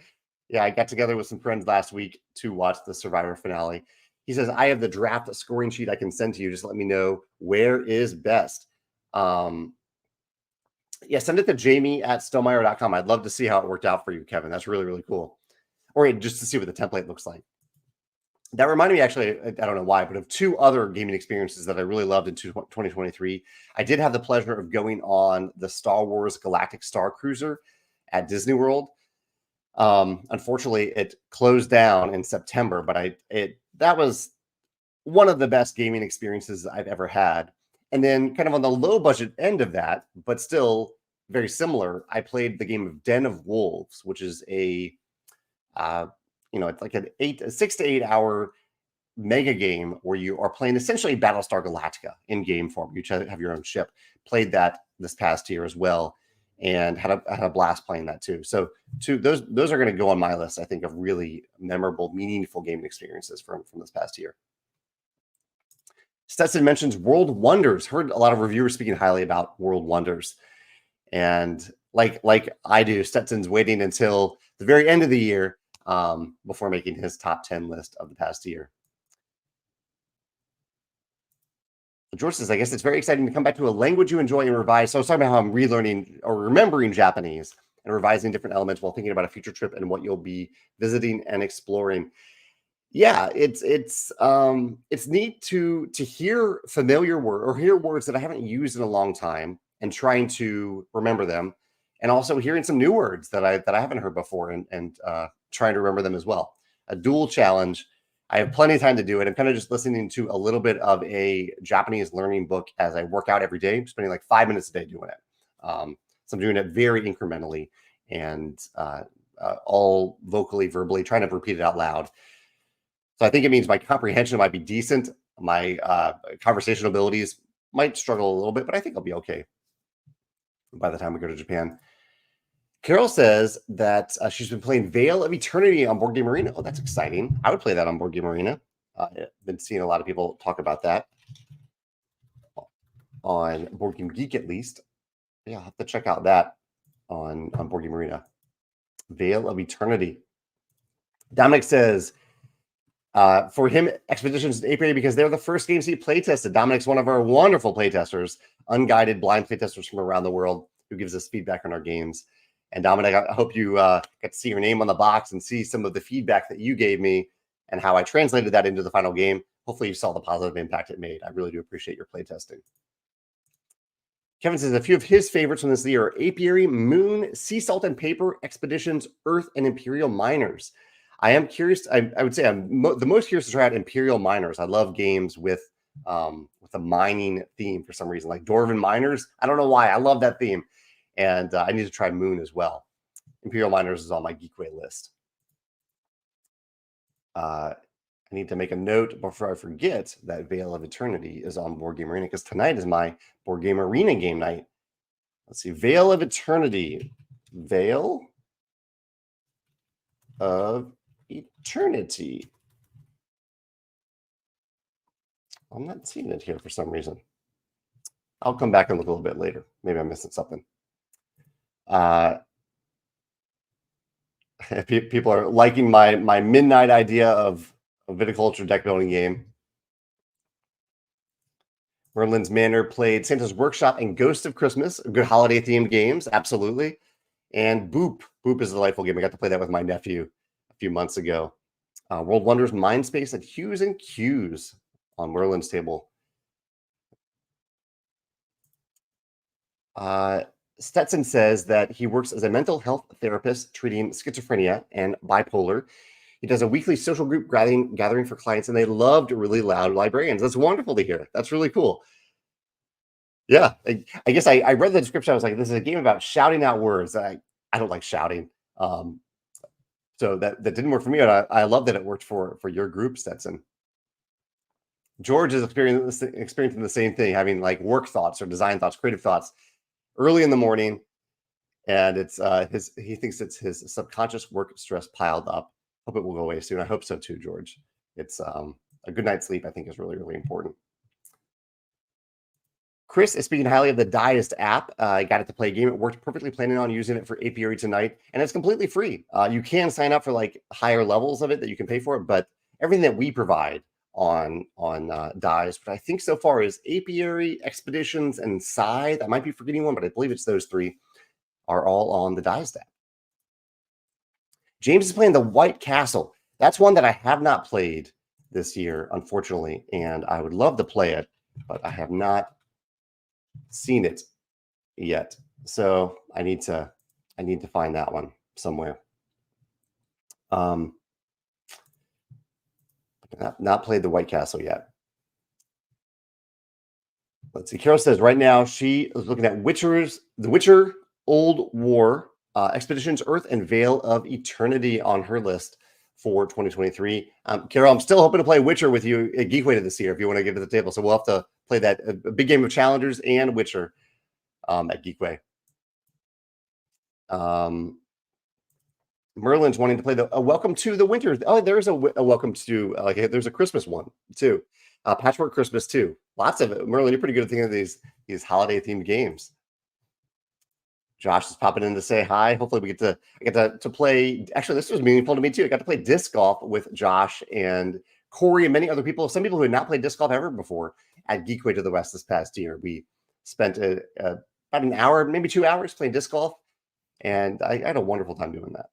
Yeah, I got together with some friends last week to watch the Survivor finale. He says, I have the draft scoring sheet I can send to you. Just let me know where is best. Yeah, send it to Jamey at Stonemaier.com. I'd love to see how it worked out for you, Kevin. That's really, really cool. Or just to see what the template looks like. That reminded me, actually, I don't know why, but of two other gaming experiences that I really loved in 2023. I did have the pleasure of going on the Star Wars Galactic Star Cruiser at Disney World. Unfortunately, it closed down in September, but that was one of the best gaming experiences I've ever had. And then kind of on the low budget end of that, but still very similar, I played the game of Den of Wolves, which is it's like a 6 to 8 hour mega game where you are playing essentially Battlestar Galactica in game form. You have your own ship. Played that this past year as well, and had a blast playing that too. So those are going to go on my list, I think, of really memorable, meaningful gaming experiences from this past year. Stetson mentions World Wonders. Heard a lot of reviewers speaking highly about World Wonders. And like I do, Stetson's waiting until the very end of the year before making his top 10 list of the past year. George says, I guess it's very exciting to come back to a language you enjoy and revise. So I was talking about how I'm relearning or remembering Japanese and revising different elements while thinking about a future trip and what you'll be visiting and exploring. Yeah, it's neat to hear familiar word or hear words that I haven't used in a long time and trying to remember them, and also hearing some new words that I haven't heard before and trying to remember them as well. A dual challenge. I have plenty of time to do it. I'm kind of just listening to a little bit of a Japanese learning book as I work out every day, spending like 5 minutes a day doing it. So I'm doing it very incrementally and all vocally, verbally, trying to repeat it out loud. So I think it means my comprehension might be decent. My conversational abilities might struggle a little bit, but I think I'll be okay by the time we go to Japan. Carol says that she's been playing Veil of Eternity on Board Game Arena. Oh, that's exciting. I would play that on Board Game Arena. I've been seeing a lot of people talk about that on Board Game Geek, at least. Yeah, I'll have to check out that on Board Game Arena. Veil of Eternity. Dominic says, for him, Expeditions is apiary because they're the first games he playtested. Dominic's one of our wonderful playtesters, unguided blind playtesters from around the world who gives us feedback on our games. And Dominic, I hope you get to see your name on the box and see some of the feedback that you gave me and how I translated that into the final game. Hopefully you saw the positive impact it made. I really do appreciate your playtesting. Kevin says a few of his favorites from this year are Apiary, Moon, Sea Salt and Paper, Expeditions, Earth, and Imperial Miners. I am curious. I would say I'm the most curious to try out Imperial Miners. I love games with a mining theme for some reason, like Dwarven Miners. I don't know why. I love that theme. And I need to try Moon as well. Imperial Miners is on my Geekway list. I need to make a note before I forget that Veil of Eternity is on Board Game Arena because tonight is my Board Game Arena game night. Let's see. Veil of Eternity. Veil of Eternity. I'm not seeing it here for some reason. I'll come back and look a little bit later. Maybe I'm missing something. People are liking my midnight idea of a viticulture deck building game. Merlin's Manor played Santa's Workshop and Ghost of Christmas, good holiday themed games, absolutely. And Boop. Boop is a delightful game. I got to play that with my nephew a few months ago. World Wonders Mindspace at Hughes and Q's on Merlin's table. Stetson says that he works as a mental health therapist treating schizophrenia and bipolar. He does a weekly social group gathering for clients, and they loved really loud librarians. That's wonderful to hear. That's really cool. Yeah, I guess I read the description. I was like, this is a game about shouting out words. I don't like shouting. Um, so that didn't work for me, but I love that it worked for your group, Stetson. George is experiencing the same thing, having like work thoughts or design thoughts, creative thoughts early in the morning. And it's he thinks it's his subconscious work stress piled up. Hope it will go away soon. I hope so too, George. It's a good night's sleep, I think, is really, really important. Chris is speaking highly of the Diest app. I got it to play a game. It worked perfectly, planning on using it for apiary tonight. And it's completely free. You can sign up for like higher levels of it that you can pay for it, but everything that we provide on Diest, but I think so far is apiary, expeditions, and Scythe. I might be forgetting one, but I believe it's those three are all on the Diest app. James is playing the White Castle. That's one that I have not played this year, unfortunately, and I would love to play it, but I have not seen it yet. So I need to find that one somewhere. Not played the White Castle yet. Let's see. Carol says right now she is looking at The Witcher, Old War, Expeditions Earth, and Veil of Eternity on her list for 2023. Carol, I'm still hoping to play Witcher with you at Geekway this year if you want to get to the table. So we'll have to play that a big game of Challengers and Witcher at Geekway. Merlin's wanting to play the Welcome to the Winter. Oh, there's a Welcome to there's a Christmas one too. Patchwork Christmas too. Lots of it. Merlin, you're pretty good at thinking of these holiday themed games. Josh is popping in to say hi. Hopefully I get to play. Actually, this was meaningful to me too. I got to play disc golf with Josh and Corey and many other people. Some people who had not played disc golf ever before at Geekway to the West this past year. We spent about an hour, maybe 2 hours playing disc golf. And I had a wonderful time doing that.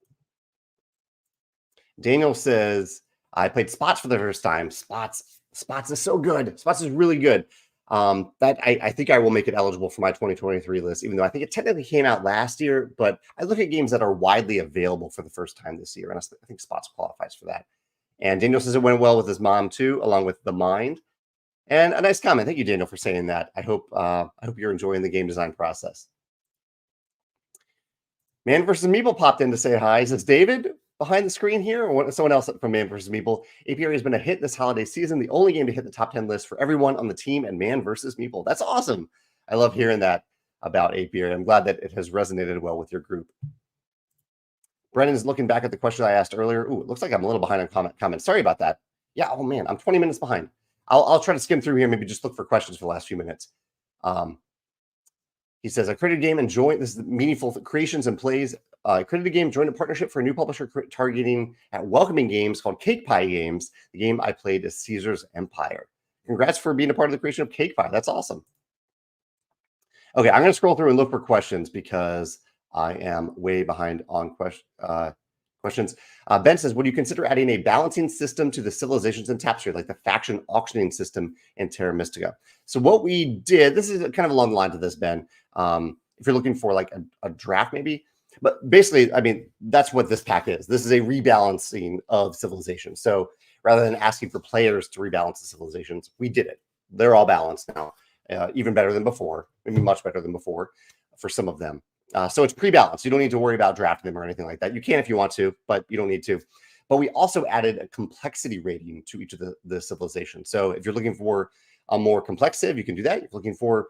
Daniel says, I played Spots for the first time. Spots is so good. Spots is really good. That I think I will make it eligible for my 2023 list, even though I think it technically came out last year. But I look at games that are widely available for the first time this year, and I think Spots qualifies for that. And Daniel says it went well with his mom too, along with The Mind. And a nice comment. Thank you, Daniel, for saying that. I hope you're enjoying the game design process. Man vs. Meeple popped in to say hi. He says, David, behind the screen here, or someone else from Man vs. Meeple, apiary has been a hit this holiday season, the only game to hit the top 10 list for everyone on the team and Man vs. Meeple. That's awesome. I love hearing that about apiary. I'm glad that it has resonated well with your group. Brennan is looking back at the question I asked earlier. Ooh, it looks like I'm a little behind on comments. Sorry about that. Yeah, oh man, I'm 20 minutes behind. I'll try to skim through here, maybe just look for questions for the last few minutes. He says, I created a game and joined, this is meaningful creations and plays. I created a game, joined a partnership for a new publisher targeting at welcoming games called Cake Pie Games. The game I played is Caesar's Empire. Congrats for being a part of the creation of Cake Pie. That's awesome. Okay, I'm going to scroll through and look for questions because I am way behind on questions. Ben says, would you consider adding a balancing system to the civilizations in Tapestry, like the faction auctioning system in Terra Mystica? So what we did, this is kind of along the lines of this, Ben. If you're looking for like a draft, maybe. But basically, I mean, that's what this pack is. This is a rebalancing of civilizations. So rather than asking for players to rebalance the civilizations, we did it. They're all balanced now, even better than before, maybe much better than before for some of them. So it's pre-balanced. You don't need to worry about drafting them or anything like that. You can if you want to, but you don't need to. But we also added a complexity rating to each of the civilizations. So if you're looking for a more complex civ, you can do that. If you're looking for,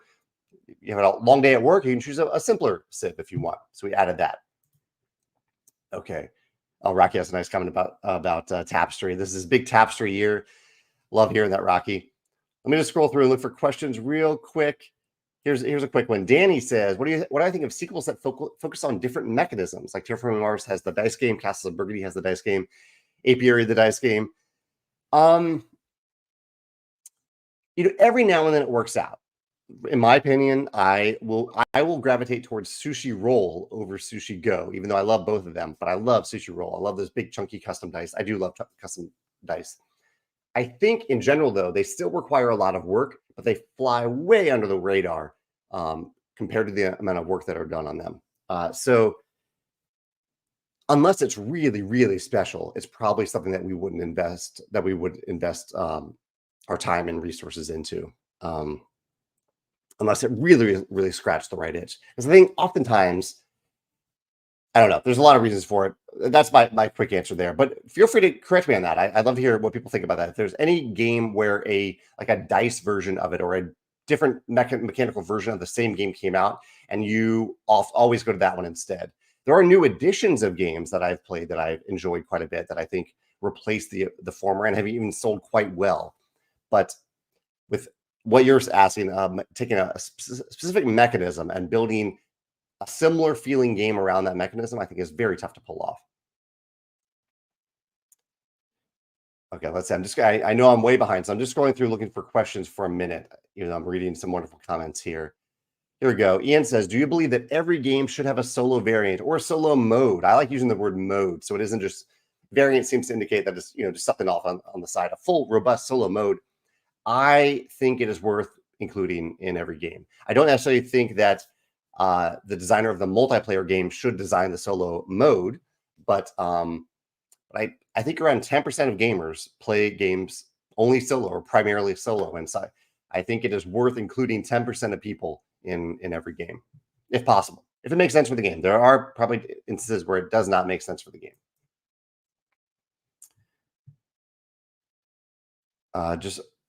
you have a long day at work, you can choose a simpler civ if you want. So we added that. Okay. Oh, Rocky has a nice comment about Tapestry. This is big Tapestry year. Love hearing that, Rocky. Let me just scroll through and look for questions real quick. Here's a quick one. Danny says, what do I think of sequels that focus on different mechanisms? Like Terraforming Mars has the dice game, Castles of Burgundy has the dice game, Apiary the dice game. Every now and then it works out. In my opinion, I will gravitate towards Sushi Roll over Sushi Go, even though I love both of them. But I love Sushi Roll. I love those big chunky custom dice. I do love custom dice. I think in general, though, they still require a lot of work, but they fly way under the radar compared to the amount of work that are done on them. So unless it's really, really special, it's probably something that we would invest our time and resources into. Um, Unless it really, really scratched the right itch. Because I think oftentimes, I don't know, there's a lot of reasons for it. That's my quick answer there. But feel free to correct me on that. I'd love to hear what people think about that. If there's any game where a dice version of it or a different mechanical version of the same game came out, and you always go to that one instead. There are new editions of games that I've played that I've enjoyed quite a bit that I think replace the former and have even sold quite well. But with what you're asking, taking a specific mechanism and building a similar feeling game around that mechanism, I think is very tough to pull off. Okay, let's see. I know I'm way behind, so I'm just going through looking for questions for a minute. I'm reading some wonderful comments here. Here we go. Ian says, do you believe that every game should have a solo variant or a solo mode? I like using the word mode, so it isn't just variant seems to indicate that it's just something off on the side. A full robust solo mode, I think it is worth including in every game. I don't necessarily think that the designer of the multiplayer game should design the solo mode, but I think around 10% of gamers play games only solo or primarily solo. And so I think it is worth including 10% of people in every game, if possible. If it makes sense for the game. There are probably instances where it does not make sense for the game.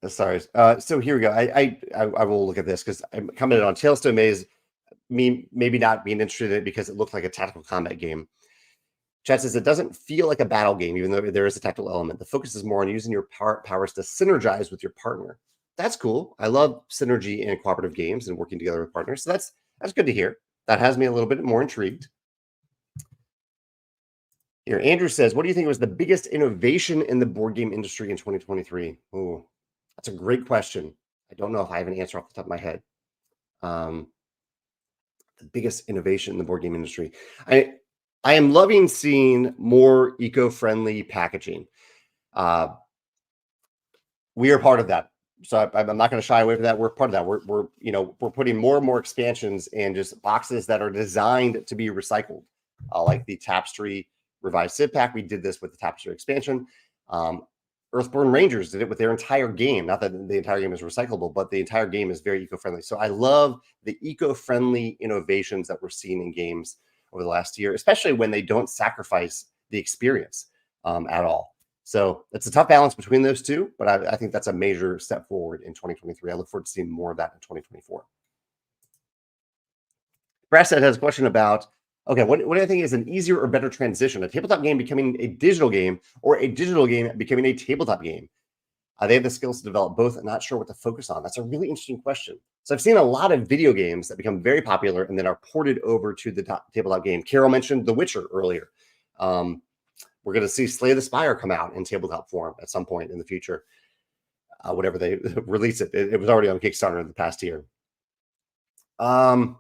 Sorry. So here we go. I will look at this because I commented on Stonemaier me maybe not being interested in it because it looked like a tactical combat game. Chat says it doesn't feel like a battle game, even though there is a tactical element. The focus is more on using your powers to synergize with your partner. That's cool. I love synergy in cooperative games and working together with partners. So that's good to hear. That has me a little bit more intrigued. Here, Andrew says, what do you think was the biggest innovation in the board game industry in 2023? Oh, that's a great question. I don't know if I have an answer off the top of my head. The biggest innovation in the board game industry. I am loving seeing more eco-friendly packaging. We are part of that. So I'm not going to shy away from that. We're part of that. We're putting more and more expansions and just boxes that are designed to be recycled, like the Tapestry revised Civ pack. We did this with the Tapestry expansion. Earthborn Rangers did it with their entire game. Not that the entire game is recyclable, but the entire game is very eco-friendly. So I love the eco-friendly innovations that we're seeing in games over the last year, especially when they don't sacrifice the experience at all. So it's a tough balance between those two, but I think that's a major step forward in 2023. I look forward to seeing more of that in 2024. Brasset has a question about, okay, what do I think is an easier or better transition? A tabletop game becoming a digital game or a digital game becoming a tabletop game? They have the skills to develop both and not sure what to focus on. That's a really interesting question. So I've seen a lot of video games that become very popular and then are ported over to the tabletop game. Carol mentioned The Witcher earlier. We're going to see Slay the Spire come out in tabletop form at some point in the future. Whenever they release it. It was already on Kickstarter in the past year. But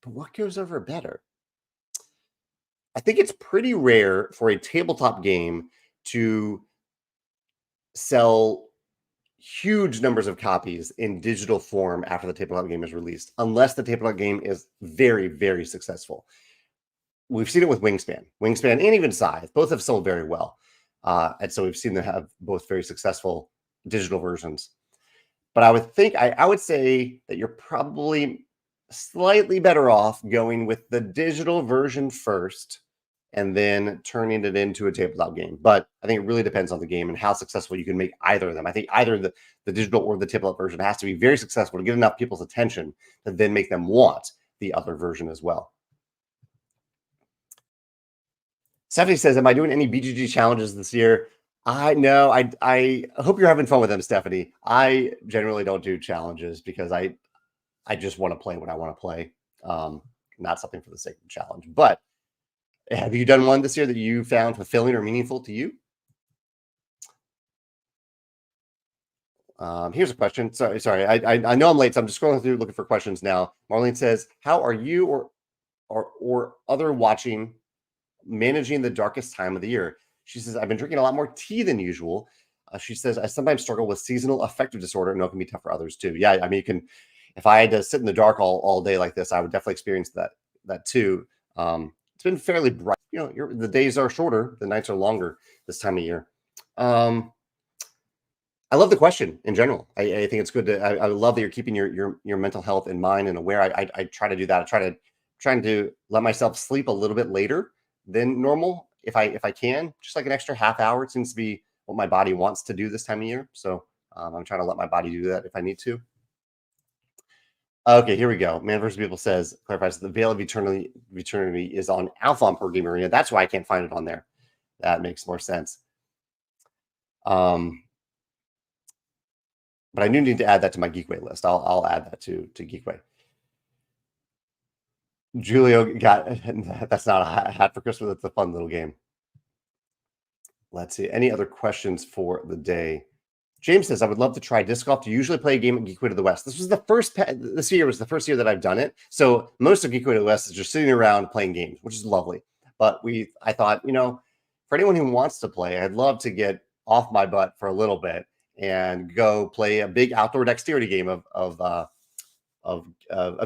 what goes over better? I think it's pretty rare for a tabletop game to sell huge numbers of copies in digital form after the tabletop game is released, unless the tabletop game is very, very successful. We've seen it with Wingspan and even Scythe. Both have sold very well. And so we've seen them have both very successful digital versions. But I would say that you're probably slightly better off going with the digital version first and then turning it into a tabletop game. But I think it really depends on the game and how successful you can make either of them. I think either the digital or the tabletop version has to be very successful to get enough people's attention to then make them want the other version as well. Stephanie says, am I doing any BGG challenges this year? I hope you're having fun with them, Stephanie. I generally don't do challenges because I just want to play what I want to play. Not something for the sake of the challenge. But have you done one this year that you found fulfilling or meaningful to you? Here's a question. Sorry. I know I'm late, so I'm just scrolling through looking for questions now. Marlene says, how are you or other watching managing the darkest time of the year? She says, I've been drinking a lot more tea than usual. She says, I sometimes struggle with seasonal affective disorder. And it can be tough for others too. Yeah, I mean, if I had to sit in the dark all day like this, I would definitely experience that too. It's been fairly bright. The days are shorter, the nights are longer this time of year. I love the question in general. I think it's good to. I love that you're keeping your mental health in mind and aware. I try to do that. Trying to let myself sleep a little bit later than normal if I can, just like an extra half hour. It seems to be what my body wants to do this time of year. So I'm trying to let my body do that if I need to. Okay, here we go. Man vs. People clarifies the Veil of Eternity is on Alpha on Board Game Arena. That's why I can't find it on there. That makes more sense. But I do need to add that to my Geekway list. I'll add that to Geekway. Julio got that's not a hat for Christmas. It's a fun little game. Let's see. Any other questions for the day? James says, I would love to try disc golf. To usually play a game at Geekway to the West. This year was the first year that I've done it. So most of Geekway to the West is just sitting around playing games, which is lovely. But I thought, for anyone who wants to play, I'd love to get off my butt for a little bit and go play a big outdoor dexterity game of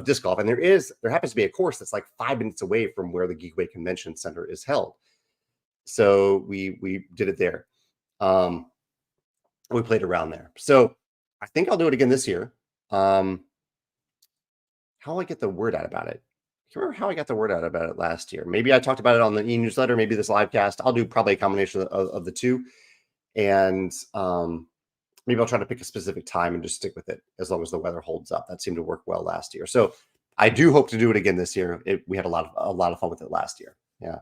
disc golf. And there happens to be a course that's like 5 minutes away from where the Geekway Convention Center is held. So we did it there. We played around there. So I think I'll do it again this year. How will I get the word out about it? I can't remember how I got the word out about it last year. Maybe I talked about it on the e-newsletter, maybe this live cast. I'll do probably a combination of the two. And maybe I'll try to pick a specific time and just stick with it as long as the weather holds up. That seemed to work well last year. So I do hope to do it again this year. We had a lot of fun with it last year. Yeah.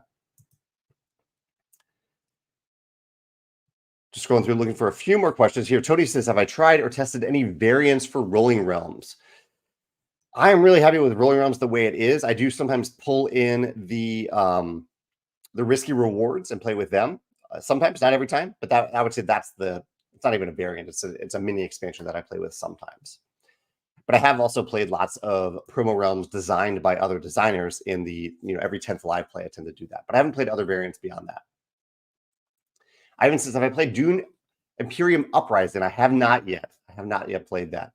Just scrolling through, looking for a few more questions here. Tony says, have I tried or tested any variants for Rolling Realms? I am really happy with Rolling Realms the way it is. I do sometimes pull in the risky rewards and play with them. Sometimes, not every time, but that I would say it's not even a variant. It's a mini expansion that I play with sometimes. But I have also played lots of promo realms designed by other designers in the every 10th live play. I tend to do that, but I haven't played other variants beyond that. Ivan says, have I played Dune Imperium Uprising? I have not yet. I have not yet played that.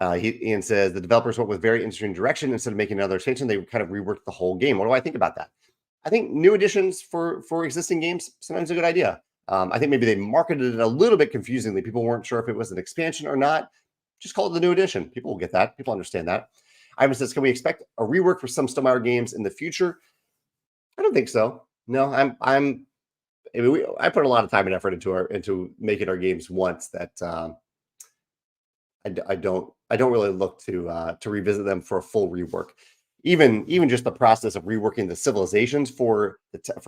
Ian says, the developers went with very interesting direction. Instead of making another expansion, they kind of reworked the whole game. What do I think about that? I think new additions for existing games, sometimes a good idea. I think maybe they marketed it a little bit confusingly. People weren't sure if it was an expansion or not. Just call it the new edition. People will get that. People understand that. Ivan says, can we expect a rework for some Stonemaier games in the future? I don't think so. No, I put a lot of time and effort into making our games once that I don't really look to revisit them for a full rework. Even just the process of reworking the civilizations for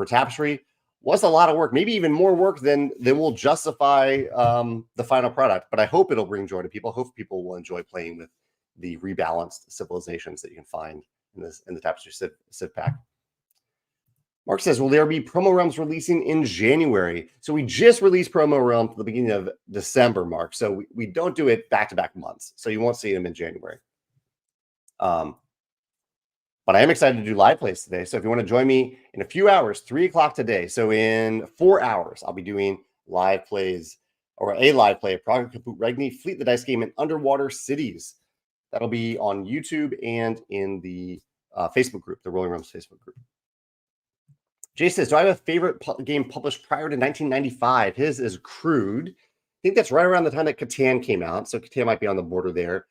Tapestry was a lot of work, maybe even more work than will justify the final product. But I hope it'll bring joy to people. I hope people will enjoy playing with the rebalanced civilizations that you can find in the Tapestry Civ pack. Mark says, will there be promo realms releasing in January? So we just released promo realms at the beginning of December, Mark. So we don't do it back-to-back months. So you won't see them in January. But I am excited to do live plays today. So if you want to join me in a few hours, 3 o'clock today. So in 4 hours, I'll be doing live plays or a live play of Praga Kaput Regni, Fleet the Dice Game, and Underwater Cities. That'll be on YouTube and in the Facebook group, the Rolling Realms Facebook group. Jay says, do I have a favorite game published prior to 1995? His is Crude. I think that's right around the time that Catan came out. So Catan might be on the border there.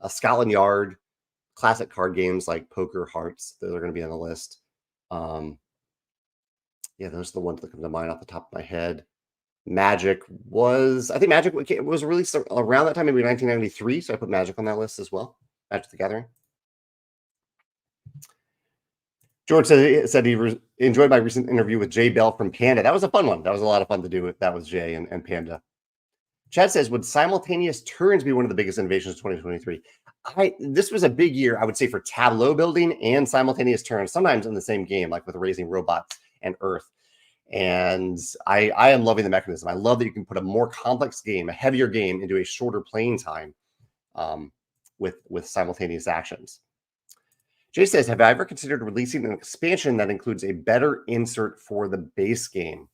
Scotland Yard, classic card games like Poker, Hearts. Those are going to be on the list. Yeah, those are the ones that come to mind off the top of my head. Magic was released around that time, maybe 1993. So I put Magic on that list as well. Magic the Gathering. George said he enjoyed my recent interview with Jay Bell from Panda. That was a fun one. That was a lot of fun to do with. That was Jay and Panda. Chad says, would simultaneous turns be one of the biggest innovations of 2023? This was a big year, I would say, for tableau building and simultaneous turns, sometimes in the same game, like with Raising Robots and Earth. And I am loving the mechanism. I love that you can put a more complex game, a heavier game, into a shorter playing time with simultaneous actions. Jay says, have I ever considered releasing an expansion that includes a better insert for the base game?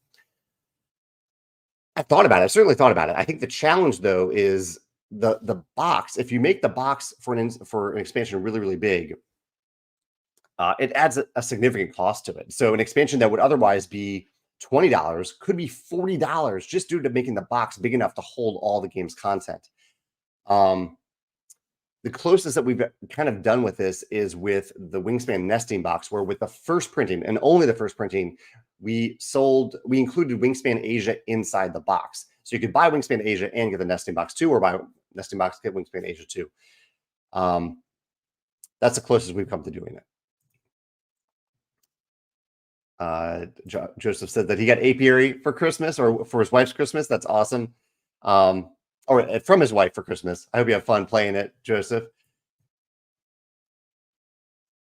I've thought about it. I've certainly thought about it. I think the challenge, though, is the box. If you make the box for an expansion really, really big, it adds a significant cost to it. So an expansion that would otherwise be $20 could be $40 just due to making the box big enough to hold all the game's content. The closest that we've kind of done with this is with the Wingspan nesting box, where with the first printing and only the first printing, we included Wingspan Asia inside the box. So you could buy Wingspan Asia and get the nesting box too, or buy nesting box, get Wingspan Asia too. That's the closest we've come to doing it. Joseph said that he got apiary for Christmas, or for his wife's Christmas. That's awesome. Or from his wife for Christmas. I hope you have fun playing it, Joseph.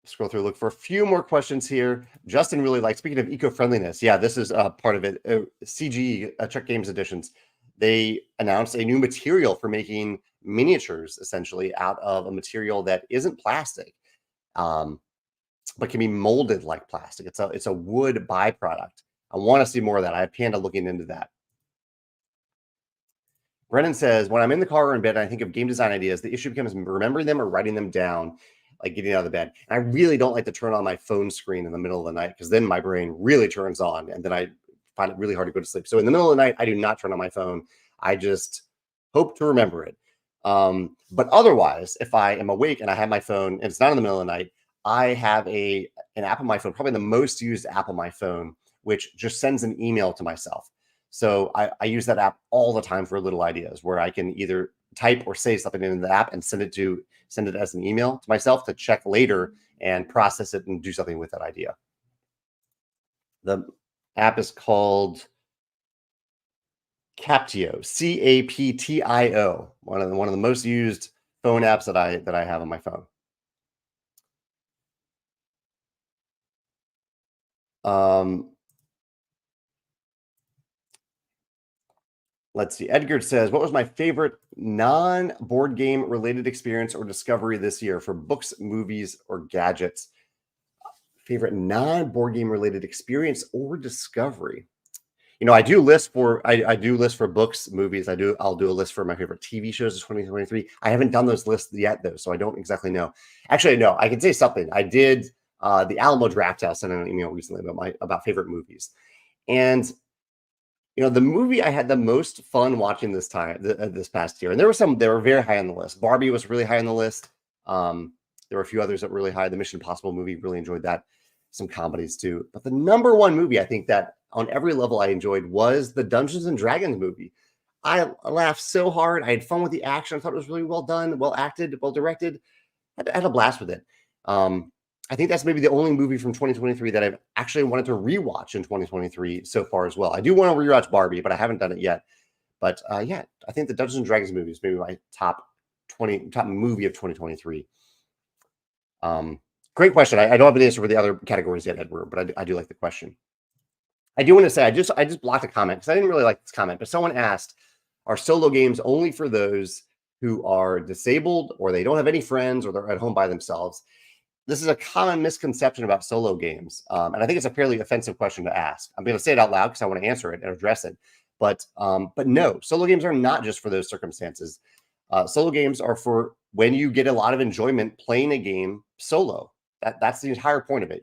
Scroll through, look for a few more questions here. Justin really likes, speaking of eco-friendliness, yeah, this is part of it. CGE, Czech Games Editions, they announced a new material for making miniatures, essentially, out of a material that isn't plastic, but can be molded like plastic. It's a wood byproduct. I want to see more of that. I have Panda looking into that. Brennan says, when I'm in the car or in bed and I think of game design ideas, the issue becomes remembering them or writing them down, like getting out of the bed. And I really don't like to turn on my phone screen in the middle of the night, because then my brain really turns on and then I find it really hard to go to sleep. So in the middle of the night, I do not turn on my phone. I just hope to remember it. But otherwise, if I am awake and I have my phone and it's not in the middle of the night, I have an app on my phone, probably the most used app on my phone, which just sends an email to myself. So I use that app all the time for little ideas, where I can either type or say something in the app and send it as an email to myself to check later and process it and do something with that idea. The app is called Captio, Captio, one of the most used phone apps that I have on my phone. Let's see. Edgar says, what was my favorite non-board game related experience or discovery this year for books, movies, or gadgets? Favorite non-board game related experience or discovery? You know, I do list for books, movies. I'll do a list for my favorite TV shows of 2023. I haven't done those lists yet though, so I don't exactly know. Actually, no, I can say something. I did the Alamo Draft House sent an email recently about favorite movies. And you know, the movie I had the most fun watching this past year, and there were very high on the list. Barbie was really high on the list. There were a few others that were really high. The Mission Impossible movie, really enjoyed that. Some comedies too. But the number one movie I think that on every level I enjoyed was the Dungeons and Dragons movie. I laughed so hard. I had fun with the action. I thought it was really well done, well acted, well directed. I had a blast with it. I think that's maybe the only movie from 2023 that I've actually wanted to rewatch in 2023 so far as well. I do want to rewatch Barbie, but I haven't done it yet. But yeah, I think the Dungeons and Dragons movie is maybe my top movie of 2023. Great question. I don't have an answer for the other categories yet, Edward, but I do like the question. I do want to say I just blocked a comment because I didn't really like this comment, but someone asked, are solo games only for those who are disabled or they don't have any friends or they're at home by themselves? This is a common misconception about solo games, and I think it's a fairly offensive question to ask. I'm going to say it out loud because I want to answer it and address it. But no, solo games are not just for those circumstances. Solo games are for when you get a lot of enjoyment playing a game solo. That's the entire point of it.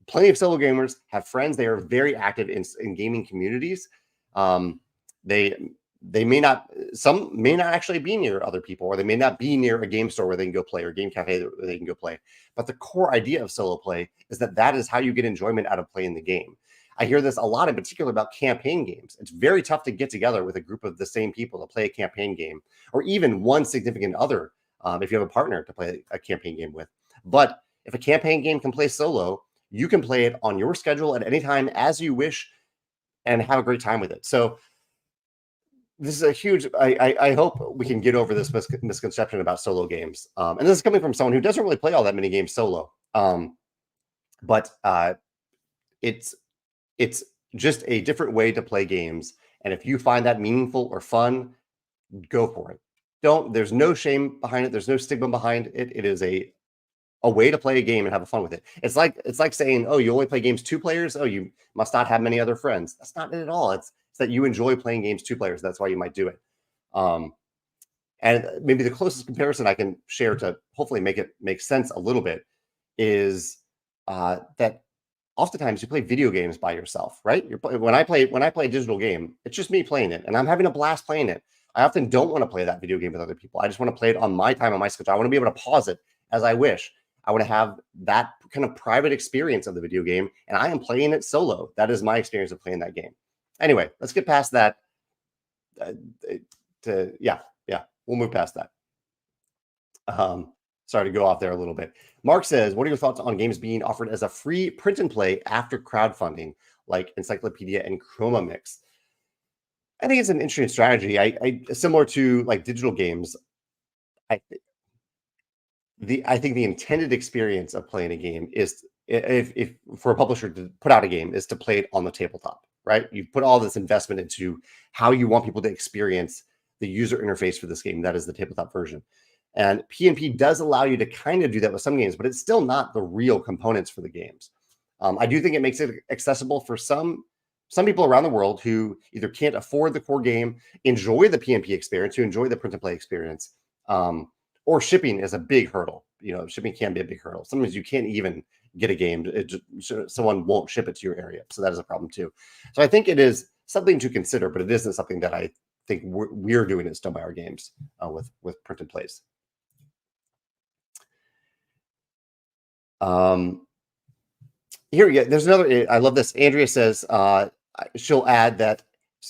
Plenty of solo gamers have friends. They are very active in gaming communities. Some may not actually be near other people, or they may not be near a game store where they can go play, or game cafe where they can go play. But the core idea of solo play is that is how you get enjoyment out of playing the game. I hear this a lot in particular about campaign games. It's very tough to get together with a group of the same people to play a campaign game, or even one significant other if you have a partner to play a campaign game with. But if a campaign game can play solo, you can play it on your schedule at any time as you wish and have a great time with it. So this is a huge, I hope we can get over this misconception about solo games. And this is coming from someone who doesn't really play all that many games solo. But it's just a different way to play games. And if you find that meaningful or fun, go for it. There's no shame behind it. There's no stigma behind it. It is a way to play a game and have fun with it. It's like saying, oh, you only play games 2 players. Oh, you must not have many other friends. That's not it at all. It's that you enjoy playing games 2 players. That's why you might do it. And maybe the closest comparison I can share to hopefully make it make sense a little bit is that oftentimes you play video games by yourself, right? When I play a digital game, it's just me playing it, and I'm having a blast playing it. I often don't want to play that video game with other people. I just want to play it on my time, on my schedule. I want to be able to pause it as I wish. I want to have that kind of private experience of the video game, and I am playing it solo. That is my experience of playing that game. Anyway, let's get past that. Yeah, we'll move past that. Sorry to go off there a little bit. Mark says, what are your thoughts on games being offered as a free print and play after crowdfunding, like Encyclopedia and Chroma Mix? I think it's an interesting strategy. I similar to like digital games. I think the intended experience of playing a game is if for a publisher to put out a game is to play it on the tabletop, right? You've put all this investment into how you want people to experience the user interface for this game. That is the tabletop version. And P&P does allow you to kind of do that with some games, but it's still not the real components for the games. I do think it makes it accessible for some people around the world who either can't afford the core game, enjoy the P&P experience, who enjoy the print and play experience, or shipping is a big hurdle. Shipping can be a big hurdle. Sometimes you can't even get a game. Someone won't ship it to your area. So that is a problem too. So I think it is something to consider, but it isn't something that I think we're doing at Stonemaier Games with print and plays. Here, there's another. I love this. Andrea says she'll add that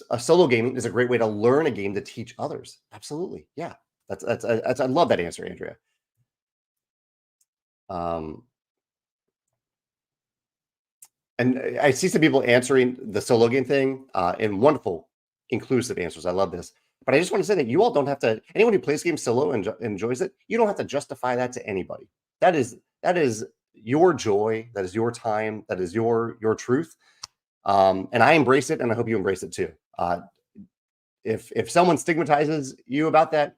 a solo gaming is a great way to learn a game to teach others. Absolutely, yeah. That's I love that answer, Andrea. And I see some people answering the solo game thing in wonderful, inclusive answers. I love this. But I just want to say that you all don't have to. Anyone who plays games solo and enjoys it, you don't have to justify that to anybody. That is your joy. That is your time. That is your truth. And I embrace it, and I hope you embrace it too. If someone stigmatizes you about that,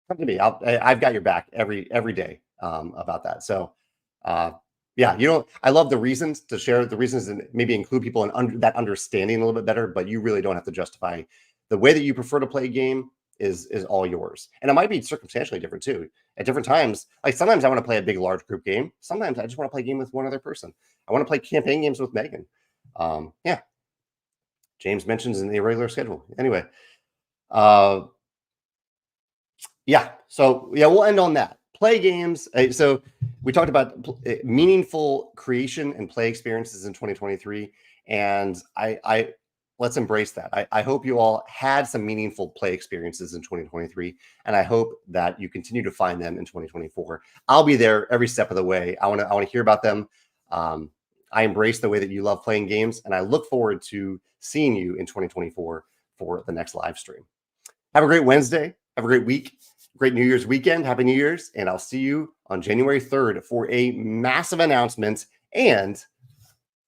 come to me. I've got your back every day about that. So, yeah, I love the reasons to share the reasons and maybe include people in that understanding a little bit better. But you really don't have to justify the way that you prefer to play a game is all yours, and it might be circumstantially different too. At different times, like sometimes I want to play a big, large group game. Sometimes I just want to play a game with one other person. I want to play campaign games with Megan. Yeah. James mentions in the irregular schedule. Anyway, yeah. So yeah, we'll end on that. Play games. So we talked about meaningful creation and play experiences in 2023, and I let's embrace that. I hope you all had some meaningful play experiences in 2023, and I hope that you continue to find them in 2024. I'll be there every step of the way. I want to hear about them. I embrace the way that you love playing games, and I look forward to seeing you in 2024 for the next live stream. Have a great Wednesday. Have a great week. Great New Year's weekend. Happy New Year's. And I'll see you on January 3rd for a massive announcement and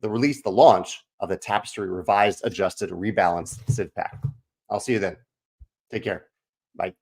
the launch of the Tapestry revised, adjusted, rebalanced Civ Pack. I'll see you then. Take care. Bye.